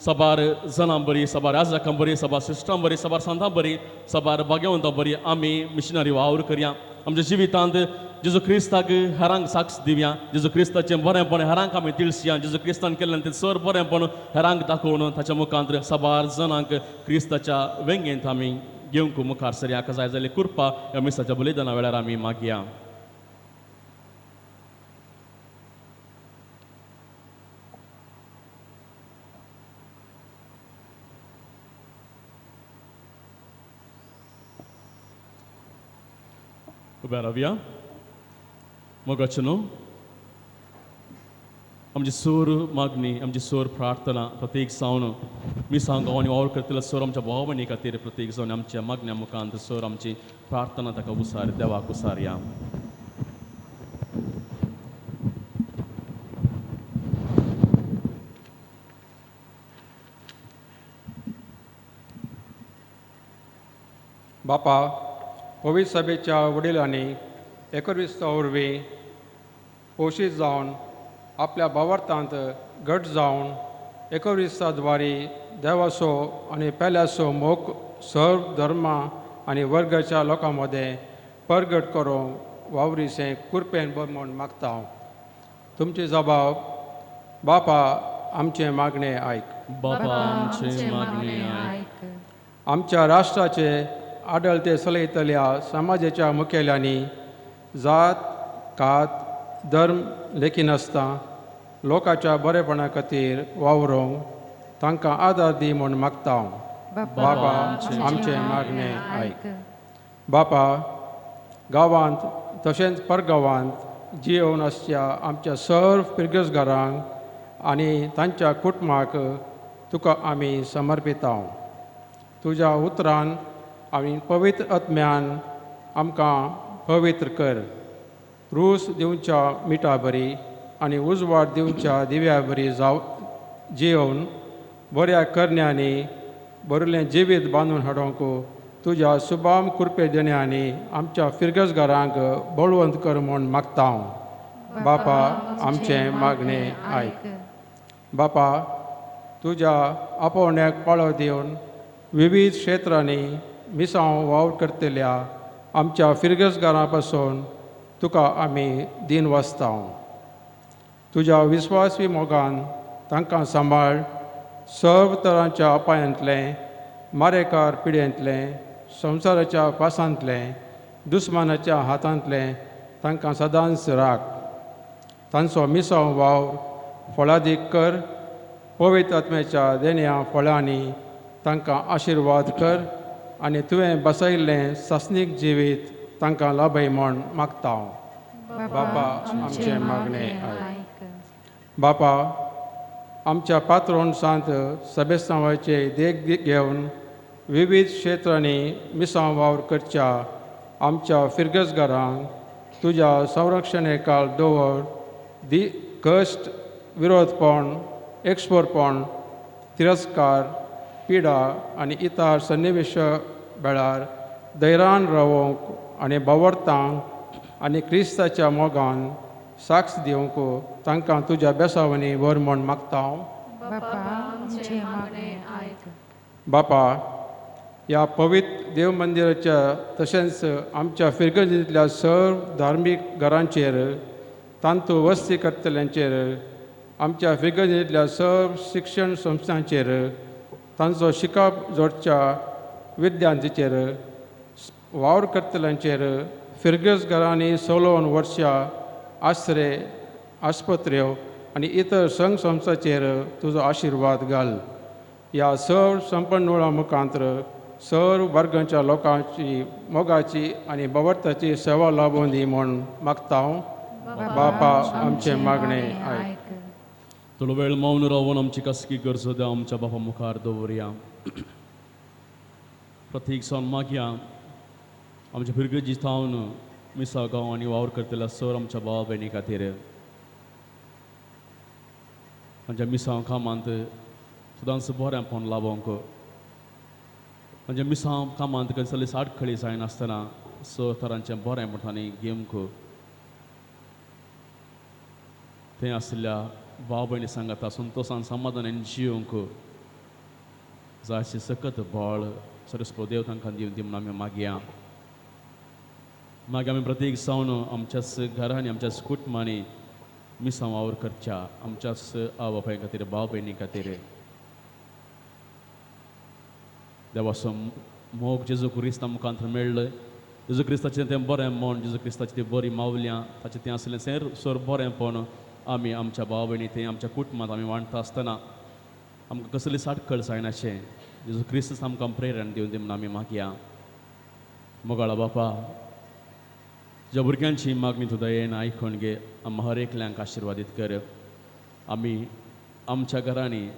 सबार जनां बरी सबार याजकां बरी सबार सिस्टरां बरी सबार सांतां बरी सबार भाग्यवंतां बरी आमी मिशनरी वावर करया आमच्या जिवितांत जेजू क्रिस्ताक हेरांक साक्ष दिवया जेजू क्रिस्ताचें बरेंपण हेरांक आमी तिळसिया जेजू क्रिस्तान केल्लें तें सर बरेंपण हेरांक दाखोवन ताच्या मुखांत्र सबार जनांक क्रिस्ताच्या वेंगेंत आमी घेवंक मुखार सरयाक जाय जाल्यार कृपा ह्या मिसाच्या बलिदाना वेळार आमी मागया उबेरावया मोगाचनो आमची सोर मागणी आमची सोर प्रार्थना प्रत्येक जावन मिसांव गांवांनी वावर करतले सोर आमच्या भाव भयणी खातीर प्रत्येक जावन आमच्या मागण्या मुखांत सोर आमची प्रार्थना ताका उसार देवाक उसारया बापा पवित्र सभेच्या वडिलांनी 21 वरवीं पोशीत जावन आपल्या भावार्थांत घट जावन 21 द्वारे देवाचो आनी पेल्याचो मोग सर्व धर्मां आनी वर्गाच्या लोकां मदें परगट करूंक वावरीचें कृपेन म्हूण मागता हांव तुमची जबाब बापा आमचें मागणें आयक बापा आमचे मागणी आयक आमच्या राष्ट्राचे आडळते चलयतल्या समाजाच्या मुखेल्यांनी जात कात धर्म लेखी नासता लोकांच्या बरेपणा खातीर वावरूंक तांकां आदार दी म्हूण मागता हांव बापा आमचें मागणें आयक बापा गांवांत तशेंच परगांवांत जिवन आसच्या आमच्या सर्व पिरगेजकारांक आनी तांच्या कुटुंबाक तुका आमी समर्पिता तुज्या उतरान आनी पवित्र आत्म्यान आमकां पवित्र कर रूस दिवच्या मिठा बरी आनी उजवाड दिवच्या दिव्या बरी जिवन बऱ्या करण्यानी बरलें जिवीत बांदून हाडूंक तुज्या सुबाम कृपे देण्यानी आमच्या फिरगसगारांक बळवंत कर म्हूण मागता हांव. बापा आमचें मागणें आयक. बापा तुज्या आपोवण्याक पाळो दिवन विविध क्षेत्रांनी मिसांव वावर करतल्या आमच्या फिरगसगारां पासून तुका आमी दिन वाचतां. तुज्या विस्वासी मोगान तांकां सांबाळ. सर्व तरांच्या अपायांतलें मारेकार पिड्यांतलें संवसाराच्या पासांतलें दुस्मानाच्या हातांतलें तांकां सदांच राख. तांचो मिसांव वावर फळादीक कर. पवित्र आत्म्याच्या देण्या फळांनी तांकां आशिर्वाद कर आनी तुवें बसयल्लें सासनीक जिवीत तांकां लाभय म्हूण मागता हांव. बापा आमचें मागणें आयक. बापा आमच्या पात्रोण सांत सभेस्तांवाचे देख घेवन विविध क्षेत्रांनी मिसांव वावर करच्या आमच्या फिरगसगारांक तुज्या संरक्षणे काल दवर कश्ट विरोधपण एकस्पोरपण तिरस्कार पिडा आनी इतर सन्निवेश वेळार धैर्यान रावूंक आनी बावरतांक आनी क्रिस्ताच्या मोगान साक्ष दिवंक तांकां तुज्या बेसावनी व्हर म्हूण मागता हांव. बापा ह्या पवित्र देव मंदिराच्या तशेंच आमच्या फिरगजींतल्या सर्व धार्मीक घरांचेर तांतू वस्ती करतल्यांचेर आमच्या फिरगजींतल्या सर्व शिक्षण संस्थांचेर तांचो शिकप जोडच्या विद्यार्थीचेर वावर करतल्यांचेर फिरगसगारांनी 16 वर्सां आश्रे आस्पत्र्यो आनी इतर संघ संस्थांचेर तुजो आशिर्वाद घाल. ह्या सर्व संपन्नोळा मुखांत्र सर्व वर्गांच्या लोकांची मोगाची आनी बवरताची सेवा लाभून दी म्हूण मागता हांव. बापा आमचें मागणें आयक. थोडो वेळ मौन रावून आमची कसकी गरजो द्या आमच्या बापा मुखार दवरया. प्रत्येक सण मागया आमच्या फिरगजी थावन मिसा गांव आनी वावर करतल्या सर आमच्या भावा भयणी खातीर आमच्या मिसांव कामांत सदांच बरेंपण लाभोंक म्हणजे मिसांव कामांत कसली साडखळी जायनासतना स तरांचें बरेंपणांनी घेवंक थंय आसल्या भाव भयणी सांगाता संतोशान समाधानान जियोंक जायशें सकत बळ सरस्वती देव तांकां दिवन दी म्हणून आमी मागया. मागीर आमी प्रत्येक सावन आमच्याच घरांनी आमच्याच कुटुंबांनी मिसांव वावर करच्या आमच्याच आवय बापाय खातीर भाव भयणी खातीर देवाचो मोग जेजू क्रिस्ता मुखांतर मेळ्ळें. जेजू क्रिस्ताचें तें बरें मन जेजू क्रिस्ताची ती बरी मावल्यां ताचें तें आसलें सर बरेंपण आमी आमच्या भाव भयणी थंय आमच्या कुटुंबांत आमी वांटता आसतना आमकां कसली साडखळ जायनाशें जेजू क्रिस्त आमकां प्रेरण दिवन दी म्हणून आमी मागया. मोगाळा बापा ज्या भुरग्यांची मागणी तुका येन आयकून घे आम्हा हर एकल्यांक आशिर्वादीत कर. आमी आमच्या घरांनी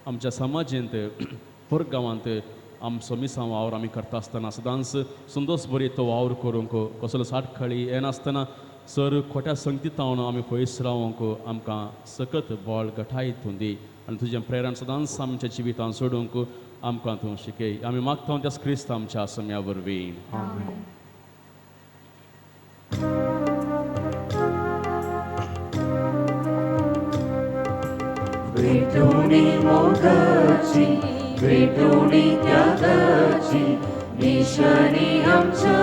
आमच्या समाजींत पर गांवांत आमचो मिसांव वावर आमी करता आसतना सदांच संदोस बरी तो वावर करूंक कसलो साडखळी येनासतना सर खोट्या संगतीत रावन आमी पयस रावंक आमकां सकत बळ घटायत दी आनी तुजें प्रेरण सदांच आमच्या जिवितांत सोडूंक आमकां तूं शिकय. आमी मागता त्या क्रिस्त आमच्या सम्या वरवीं. भेटोणी मोगाची भेटोणी त्यागाची निशाणी आमच्या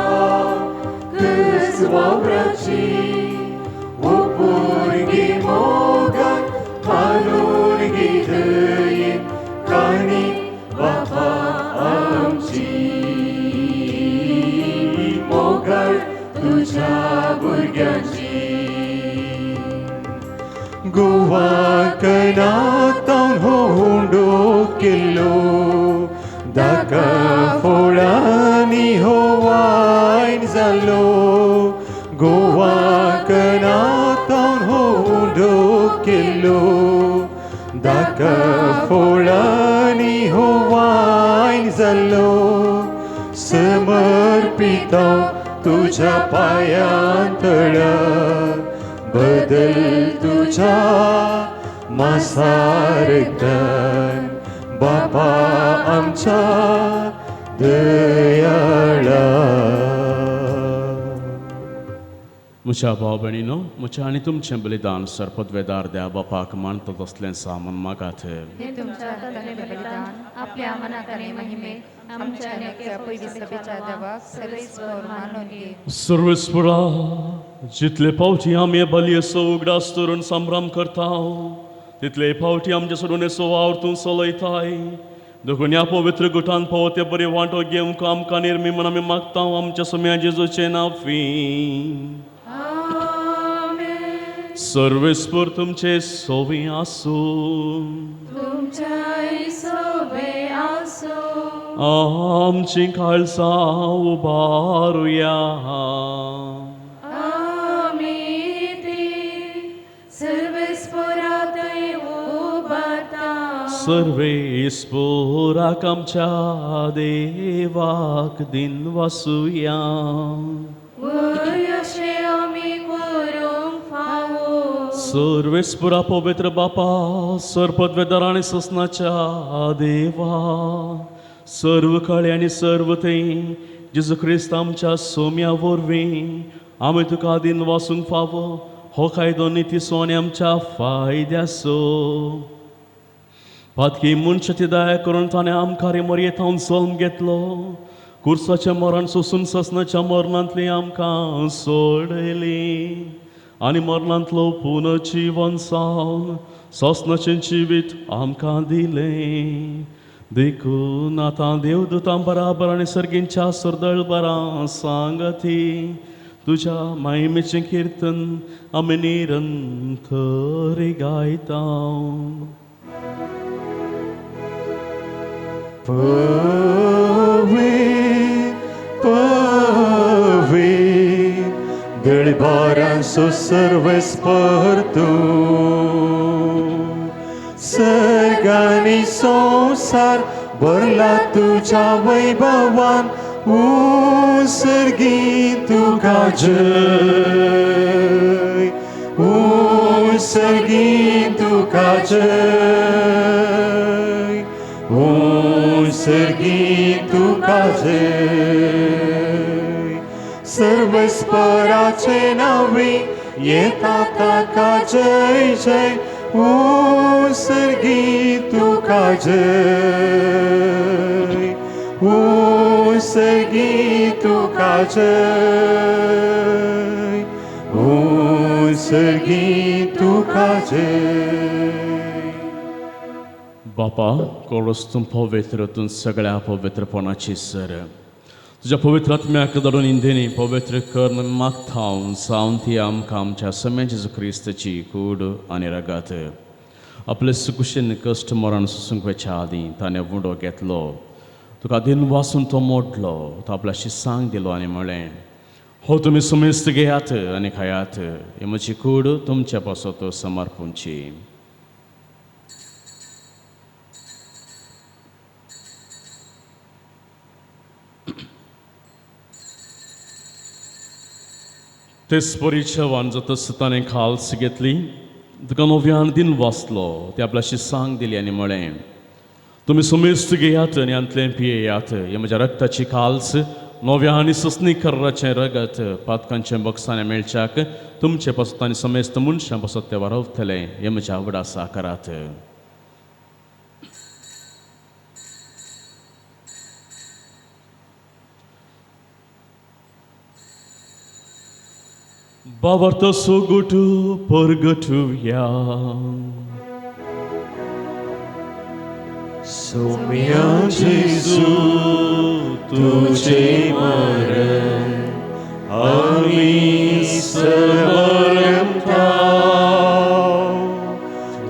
कस वावराची ओपून घे मोगान हालून घे दयेन काणी बापा आमची मोगाळ तुझ्या भुरग्यांची. गोवाक नातावन होंडो केल्लो दाका फोळांनी हो वायन जालो. गोवाक नातावन होंडो केल्लो दाका फोळांनी हो वायन जालो. समर्पित तुझ्या पायांतळा बद बदल तुझ्या मासारतन बापा आमच्या दयाळा. म्हज्या भाव भयणीनो, म्हजें आनी तुमचें बलिदान सरपदवेदार द्या बापाक मानता तसलें सामन मागात. हे तुमच्या हाताने बलिदान आपल्या मनाकडे महिमेत आमच्या नेक्या पयली सभेच्या देवाक सर्वेस्वर मानून घे. सर्वेस्परा, जितले फावटी आमी हे बलयेचो उगडास करून संभ्रम करता तितले फावटी आमचे सोडून येसो वावर तूं चलयताय. देखून ह्या पवित्र गुटान पावते बरे वांटो घेवंक आमकां निर्मी म्हण आमी मागता आमच्या सुम्या जेजूचे नांवी. सर्वेस्पर तुमचे सोवी आसूं, आमची काळजां उबारुया. सर्वेस्पराक आमच्या देवाक दिन वासुया. सर्वेस्परा पवित्र बापा, सरपदवेदार आनी ससनाच्या देवा, सर्व काळे आनी सर्व ते जेजू क्रिस्त आमच्या सोम्या वरवीं आमी तुका दिन वासूंक फावो हो कायदो नितीसो आनी आमच्या फायद्याचो. पातकी मनशाची दया करून ताणें आमकां रे मर्येतावन जल्म घेतलो. कुर्साचें मरण सोसून ससनाच्या मरणांतली आमकां सोडली आनी मरणांतलो पुनर्जीवन जावन ससनाचें जिवीत आमकां दिलें. देखून आतां देवदूतां बराबर आनी सर्गींच्या सरदळबरां सांगती तुज्या महिमेचें कीर्तन आमी निरंतर गायता. Păvit, păvit, gălbaran sus सर्वेस्पर तू. सर्गानी संसार भरला तुझ्या वैभवान, उसर्गी तुका जय, उसर्गी तुका जय, उसर्गी तुका जय. सर्वेस्पराचे नावे येता ताका जय जय, उसर्गी तुका जय, उसर्गी तुका जय, उसर्गी तुका जय. बापा, कोळस तूं पवित्रतून सगळ्या पवित्रपणाची सर. तुज्या पवित्र आत्म्याक धाडून इंदेनी पवित्र कर मागता हांव जावन ती आमकां आमच्या सम्या जेजू क्रिस्ताची कूड आनी रगात. आपले सुकुशेन कश्ट मरण सुसूंक वेच्या आदीं ताणें वुडो घेतलो. तुका दिन वासून तो मोडलो. तो आपल्या शिसांक दिलो आनी म्हळें, हो तुमी सुमेस्त घेयात आनी खायात. ही म्हजी कूड तुमच्या पासो तो समर्पूंची. ते स्परीच्या वांजतस ताणें खाल्स घेतली. तुका नव्यान दिन वाचलो. ते आपल्या शिसांक दिली आनी म्हळें, तुमी सुमेस्त घेयात आनी अंतलें पियेयात. हे म्हज्या रक्ताची खाल्स नव्या आनी ससनी कर्राचें रगत पातकांचें बक्षांनी मेळच्याक तुमचे पासत आनी समेस्त मनशां पासत ते वारवतलें. हे म्हज्या आवडासा करात. Bavarta sogutu porgatuya. Soumia Jésus, तुझे मरण आम्ही समर्पता.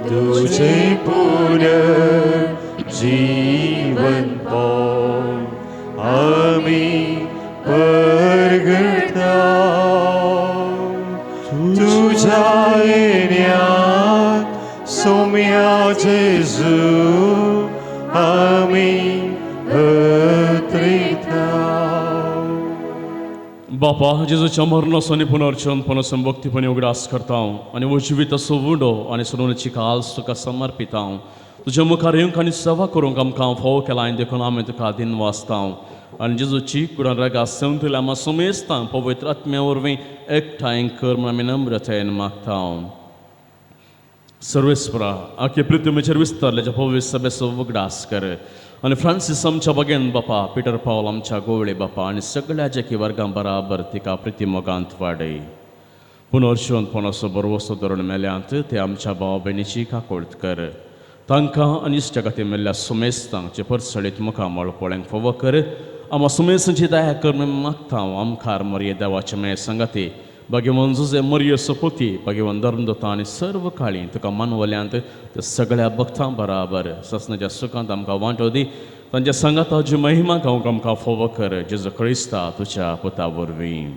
तुझे पुनर्जीवन पावून आम्ही परगटा. तुझ्या येण्यात सोम्या जेजू आम्ही बापा जेजूच्या मरणाचो पुनर्जन्मपणाचो भक्तीपणे उगडास करता आनी उजवीत असो उडो आनी सोडूनची काल तुका समर्पिता तुज्या मुखार येवंक आनी सेवा करूंक आमकां फोव केला आनी देखून आमी तुका दिन वाचता आनी जेजूची कुडान रगा संतल्या आमी सुमेस्ता पवित्र आत्म्या वरवीं एकठांय कर म्हूण आमी नम्रतायेन मागता सर्वेस्परा आख्या पृथ्वीचेर विस्तारल्याच्या पवित्र सभेचो उगडास कर आनी फ्रांसीस आमच्या बगेन बापा पिटर पावल आमच्या गोवळे बापा आनी सगळ्या जेकी वर्गां बराबर तिका प्रितीमोगांत वाडय पुनर्जन्मपणाचो बरवसो धरून मेल्यांत ते आमच्या भाव भयणीची काकोळट कर तांकां आनी इश्टा खातीर मेल्ल्या सुमेस्तांचे परसळीत मुखामळ पळोवंक फोव कर आमी सुमेसांची दया कर म्हूण मागता आमकार मरिये देवाचे मे संगती भगवान जुजे मरिये सपोती भगवान धर्मदत्ता आनी सर्व काळी तुका मानवल्यांत ते सगळ्या भक्तां बराबर ससनाच्या सुखांत आमकां वांटो दी तांच्या संगताची महिमा गावंक आमकां फोव कर जेजू क्रिस्ता तुज्या पुता वरवीं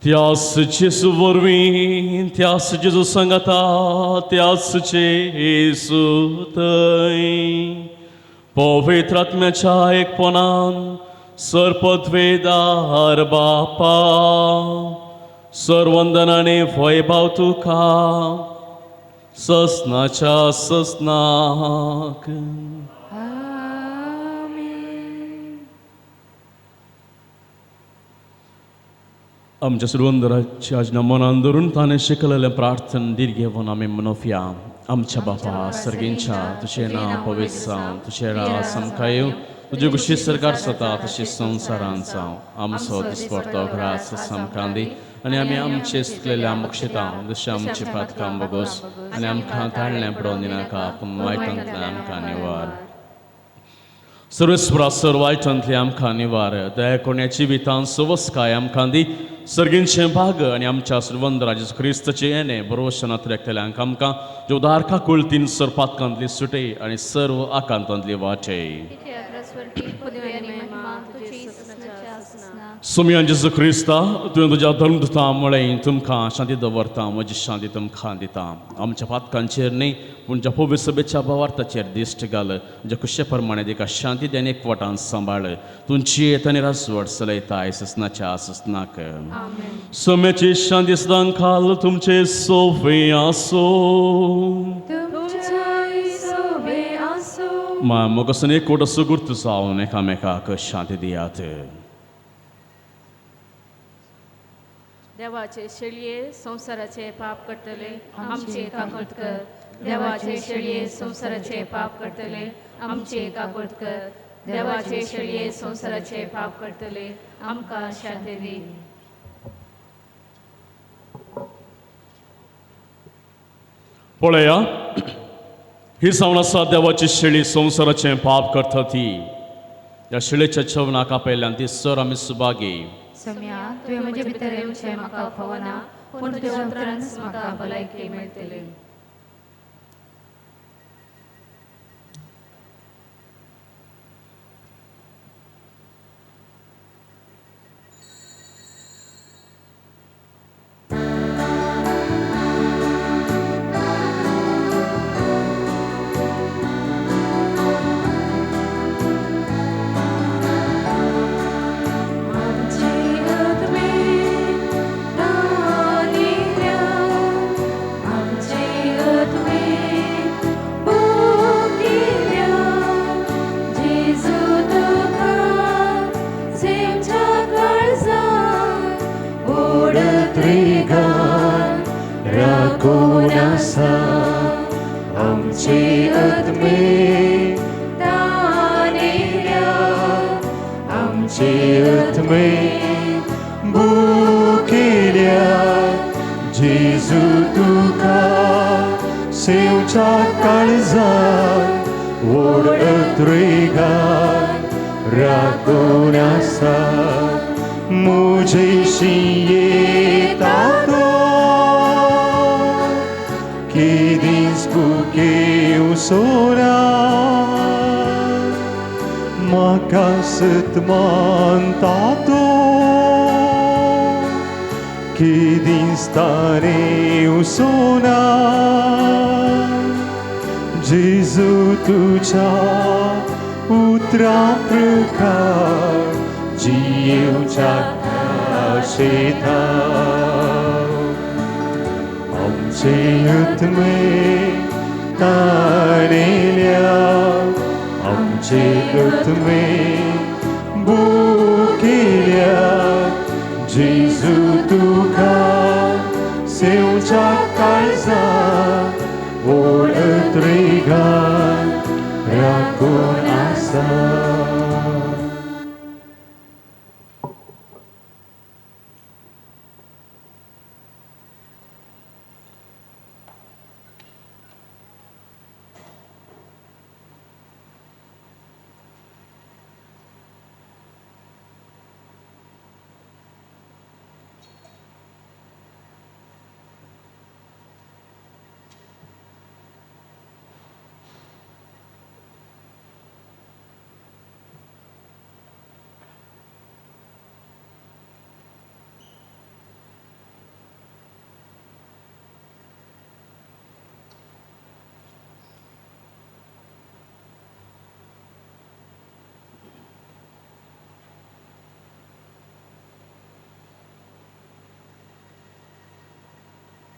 त्याच जेजू वरवीं त्याच जेजू संगता त्याच जेजू थंय पवित्र आत्म्याच्या एकपणान सरपदवेदार बापा सर्वंदनाने वैभव तुका ससनाच्या ससनाक आमच्या सर्वंदराच्या आज मनान धरून ताणें शिकलेलें प्रार्थना दीर्घ घेवन आमी मनोवया आमच्या बापा सर्गेंच्या तुजें नांव पवित्र जावं तुजें राज आमकां येवं तुजे कुशी सरकार जाता तशी संवसारांत जावं आमचो दिसपडटो घरास आमकां दी आनी आमी आमचे सुकलेले आमकां शिता जशें आमची पातकां बगोस आनी आमकां धाडलें पडोवन दिनाका पूण वायटांतल्यान आमकां निवार सर्वेस्परा सर वायटांतली आमकां निवार दया कोण्याची वितान सवस्काय आमकां दी सर्गींचे भाग आनी आमच्या सर्वंदराज क्रिस्ताचे येणे बरोवशनात रेखतल्यांक आमकां ज्यो उदारका कुळतीन सर पातकांतली सुटय आनी सर्व आकांतांतली वाचय सुमयान जेजू क्रिस्ता तुवें तुज्या धर्मदुता मुळे तुमकां शांती दवरता म्हजी शांती तुमकां दिता आमच्या पातकांचेर न्ही पूण ज्या पवित्र सभेच्या भावार्थाचेर दिश्ट घाल ज्या कुशे प्रमाणे तिका शांती देन एकवटान सांबाळ तुमची येतानी रासवड चलयता ससनाच्या ससनाक समेची शांती सदां काल तुमचे सोफे आसो मोगसन एकवट सुगुर्त जावन एकामेकाक शांती दियात देवाचे शेळये संसाराचे पाप करतले आमचे काकोट कर देवाचे शेळये संसाराचे पाप करतले आमचे काकोट कर देवाचे शेळये संसाराचे पाप करतले आमकां शांती दी पळया ही जावन आसा देवाची शेळी संसाराचे पाप करता ती ह्या शेळयेच्या छवनाक आपयल्यान ती सर आमी सुभागी सम्या तुवें म्हजे भितर येवचें म्हाका फवना पूण तुज्या उतरांच म्हाका भलायकी मेळटली आमचे आत्मे आमचे आत्मे भुकेल्या जेजू तुका सेवच्या काळजात व्हड अत्रेगार राखून आसा मुजेशी येता तो Chedins buche usora Macasset mantato Chedins tare usona Gesù tu c'ha utra prăcar जियेवच्या शेता आमचे आत्मे ताणेल्या आमचे आत्मे बुकेल्या जेजू तुका सेवच्या काळजा ओळत रेगान राखून आसा.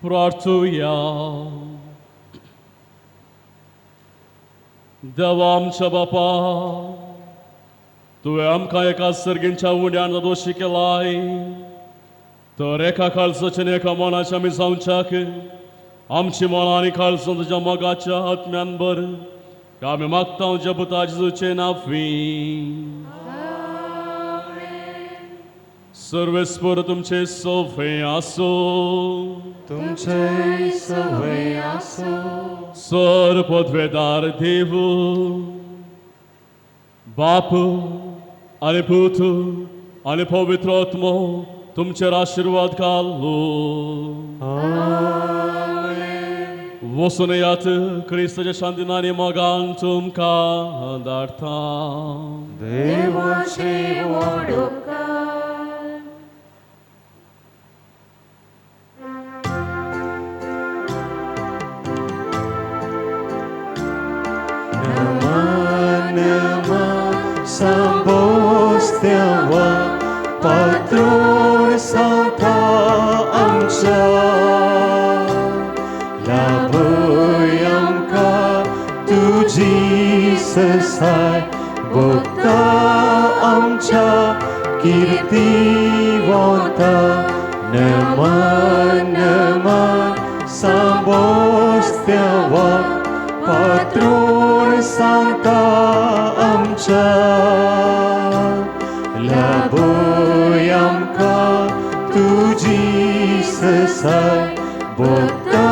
प्रार्थुया. देवा आमच्या बापा, तुवें आमकां एका सर्गींच्या उड्यान दोशी केलाय, तर एका काळजाच्या एका मनाच्या आमी जावच्याक आमची मनां आनी काळजां तुज्या मोगाच्या आत्म्यान भर. आमी मागता तुज्या पुता जेजूचे नांवी. सर्वेस्पर तुमचे सोफे आसो, तुमचे सवय आसो. सर पदवेदार देव बाप आनी पूत आनी पवित्र आत्मो तुमचेर आशीर्वाद घालो. वचून येयात क्रिस्ताच्या शांतीन आनी मोगान तुमकां धाडटा. देवाचे Sambosteaua patron Santa amca laboi amka tuji sesai bota amca kirtiwanta nama Sambosteaua patron Santa amca laboi amka tuji sesai bota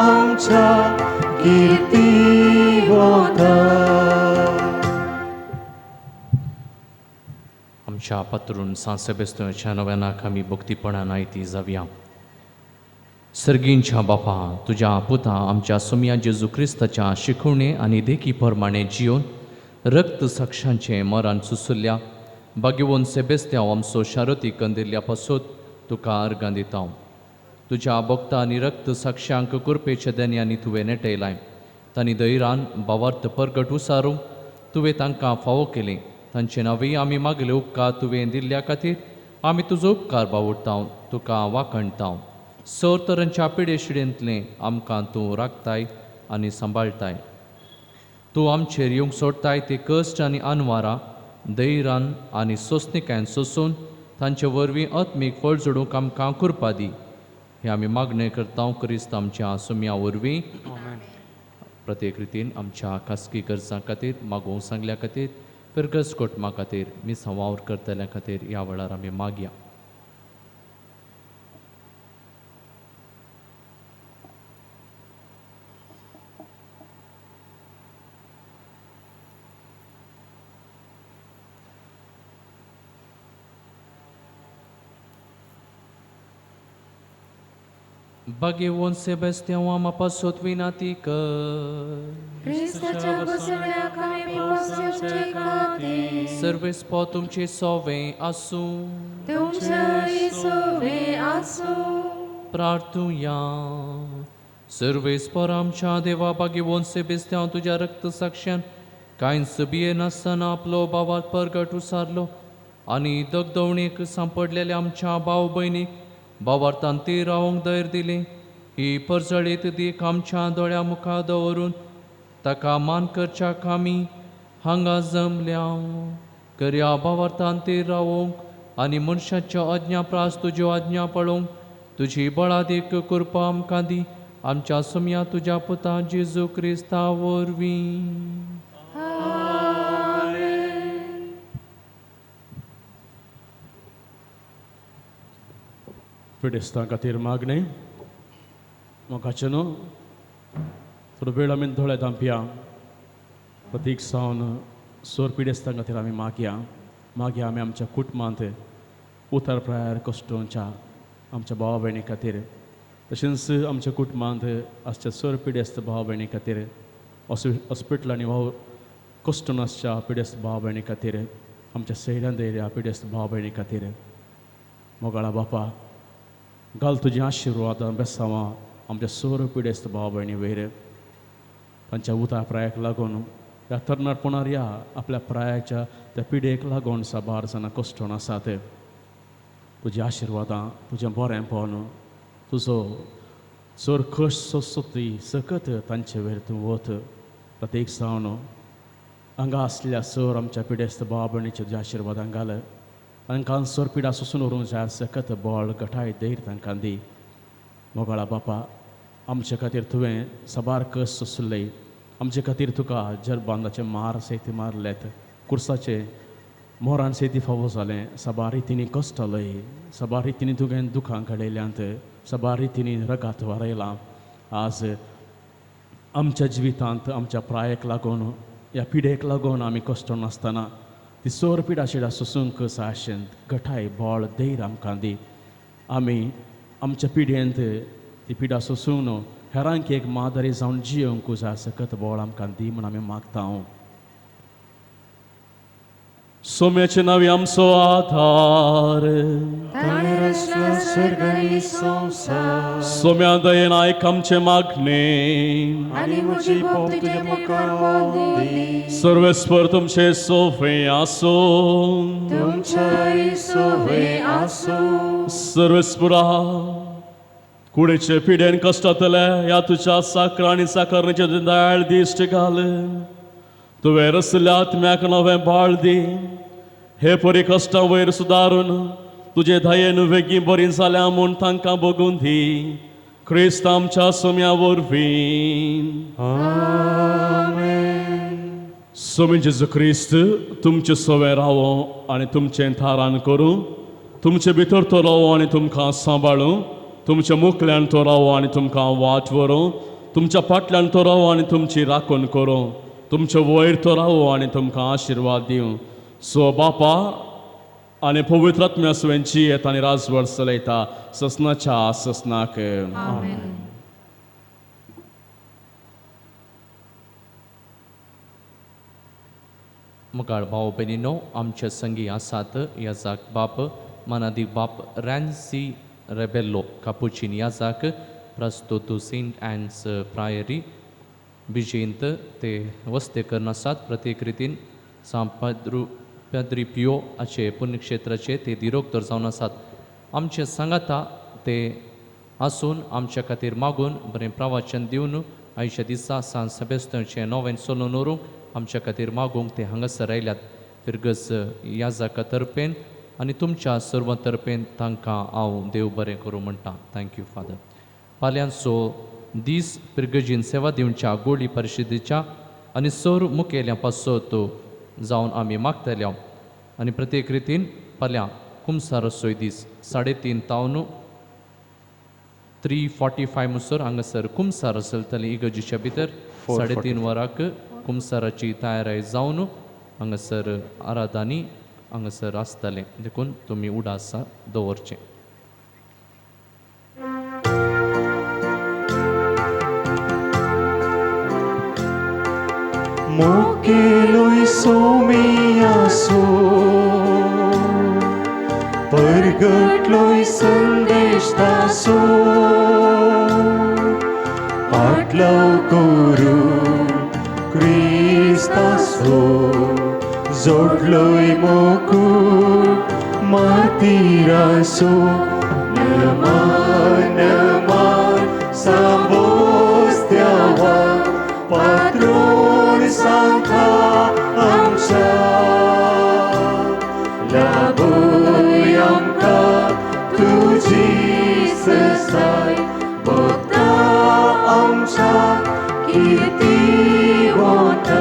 amca kirtiwanta. आमच्या पात्रून सांसेबेस्तोच्या नव्या नाक आमी भक्तीपणान आयती जावया. सर्गींच्या बापा, तुज्या पुता आमच्या सोम्या जेजू क्रिस्ताच्या शिकवणे आनी देखी प्रमाणे जियोन रक्त साक्षांचे मरण सुसुल्ल्या भाग्यवन सेबेस्त्यांव आमचो शारोती कंदिल्ल्या पासत तुका अर्गां दिता. तुज्या भक्ता आनी रक्त साक्षांक कुरपेच्या देन्यांनी तुवें नेटयलाय. तांणी दैरान भावार्थ परगट उसारूंक तुवें तांकां फावो केलें. तांचे नांवी आमी मागले उपकार तुवें दिल्ल्या खातीर आमी तुजो उपकार बावुरता, तुका वाखणटा. सर तरांच्या पिडेशिडेंतले आमकां तूं राखताय आनी सांबाळटाय. तूं आमचेर येवंक सोडताय ते कश्ट आनी आनवारां धैर्यान आनी सोंसणिकायेन सोंसून तांचे वरवीं आत्मीक फळ जोडूंक आमकां कृपा दी. हे आमी मागणें करता क्रिस्त आमच्या सुम्या वरवीं. प्रत्येक रितीन आमच्या खासगी गरजां खातीर मागोवंक सांगल्या खातीर फिरगस कुटुंबा खातीर मिसां वावर करतल्या खातीर ह्या वेळार आमी मागया. Bagheon Sebastian ama pasot vinati că Христа босоня ками посевче кати. Serves potum ce sove asu Tumcha Isove asu. Prartuia Serves param cha deva Bagheon Sebastian tuja rक्त साक्षान काइन सबिये नसताना आपलो बाबात परगट उसारलो आनी दगदवणीक सांपडलेल्या आमच्या भाव भयणीक भावार्थान ती रावंक धैर्य दिली. ही परजळीत दीक आमच्या दोळ्या मुखार दवरून ताका मान करच्या कामी हांगा जमल्या. करया भावार्थान ती रावोंक आनी मनशाच्या आज्ञा प्रास तुज्यो आज्ञा पळोवंक तुजी बळादीक कृपा आमकां दी. आमच्या सुम्या तुज्या पुता जेजू क्रिस्ता वरवीं. पिडेस्तां खातीर मागणे मोगाचे न्हू थोडो वेळ आमी दोळे धांपया. प्रतीक सावन सोर पिडेस्तां खातीर आमी मागया आमी आमच्या कुटुंबांत उतर प्रायर कश्टोवच्या आमच्या भावा भयणी खातीर तशेंच आमच्या कुटुंबांत आसच्या सोर पिडेस्त भावा भयणी खातीर हॉस्पिटलांनी वा कश्टून आसच्या पिडेस्त भावा भयणी खातीर आमच्या सैऱ्यान दयऱ्या पिडेस्त भावा भयणी खातीर मोगाळा बापा घाल तुजी आशिर्वाद बेसांवां आमच्या सोर पिडेस्त भावा भयणी वयर तांच्या उता प्रायाक लागून ह्या तरणाटपणार या आपल्या प्रायाच्या त्या पिडेक लागून साबार जाणां कश्टून आसात. तुजी आशिर्वादां तुजें बरेंपण तुजो चोर कश सोती सकत तांचे वयर तूं वत. प्रत्येक सावन हांगा आसलेल्या सर आमच्या पिडेस्त भावा भयणीच्या तुज्या आशिर्वादां घाल. तांकां सोर पिडा सोसून व्हरूंक जाय सकत बळ गठाय धैर्य तांकां दी. मोगाळा बापा आमचे खातीर तुवें साबार कस सोंसले. आमचे खातीर तुका जरबांदाचे मार सेती मारलेत. कुर्साचे मोरान सेती फावो जालें. साबार रितींनी कश्ट लय. साबार रितींनी तुवें दुखां घडयल्यांत. साबार रितींनी रगात वारयलां. आज आमच्या जिवितांत आमच्या प्रायाक लागून ह्या पिडेक लागून आमी कश्ट नासतना ती सोर पिडा शिडा सोसूंक साशेंत गठाय बळ धैर्य आमकां दी. आमी आमच्या पिड्येंत ती पिडा सोसून हेरांक एक मादरी जावन जियोंक जाय सकत बळ आमकां दी म्हूण आमी मागता. सोम्याचे नांव आमचो आधार सोम्या दयेन आयक आमचे मागणे सर्वेस्पर तुमचे सोफे आसो सर्वेस्पुरा कुडेचे पिडेन कश्टातले ह्या तुझ्या साकर आनी साकरणेचे दयाळ दिश्ट घाल. तुवें रसल्या आत्म्याक नवें बाळ दी. हे परी कश्टां वयर सुदारून तुजे दयेन वेगीं बरी जाल्या म्हूण तांकां बगून दी. क्रिस्त आमच्या सोम्या वरवीं. सोमी जेजू क्रिस्त तुमचे सवे रावो आनी तुमचें थारान करूं. तुमचे भितर तो रावो आनी तुमकां सांबाळूं. तुमच्या मुखल्यान तो रावो आनी तुमकां वाट व्हरूं. तुमच्या फाटल्यान तो रावो आनी तुमची राखण करूं. तुमच्या वयर तो रावो आनी तुमकां आशिर्वाद दिवं. सो बापा आनी पवित्र आत्म्या सुवेंची येता आनी राजवट चलयता ससनाच्या ससनाक. मुखार भाव भयणीनो आमचे संगी आसात. याजाक बाप मानादीक बाप रॅन्सी रेबेल्लो कापुचिन याजाक प्रस्तोतू सेंट एन्स प्रायरी बिजेंत ते वस्तेकरण आसात. प्रत्येक रितीन पेद्री पियो हाचे पुण्यक्षेत्राचे ते दिरोक्तर जावन आसात. आमचे सांगाता ते आसून आमच्या खातीर मागून बरें प्रवचन दिवन आयच्या दिसा सान सेबेस्तांवचें नोवें चलून व्हरूंक आमच्या खातीर मागूंक ते हांगासर आयल्यात. फिरगस याजाका तर्फेन आनी तुमच्या सर्व तर्फेन तांकां हांव देव बरें करूं म्हणटा. Thank you father. फाल्यांचो दीस पिरगजीन सेवा दिवच्या गोडी परिशदेच्या आनी सर मुखेल्या पासत जावन आमी मागतल्या. आनी प्रत्येक रितीन फाल्यां कुमसार रसोय दीस 3:30 तावन 3:45 म्हणसर हांगासर कुमसार चलतली इगर्जेच्या भितर. 3:30 वरांक कुमसाराची तयारी जावन हांगासर आराधनी हांगासर आसतलें. देखून तुमी उडास दवरचें. Mokeloi somiaso Pergatloi sandesh taso Atlau kuru Christaso Zodloi moku खातीर आसूं नमान सामोस्त्यावा पात्रोन सांखा आमच्या लाबोय आमकां तुजी ससाय भोगता आमच्या कीर्ती वता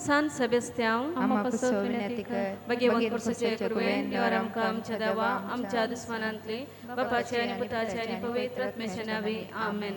San Sebastião, आम्हा पसत विनंती कर भगवंत पुरुषाचे कृपेन देवार आमकां आमच्या देवा आमच्या दुश्मनांतली बापाचे आणि पुताचे आणि पवित्र आत्म्याचे नावे आमेन.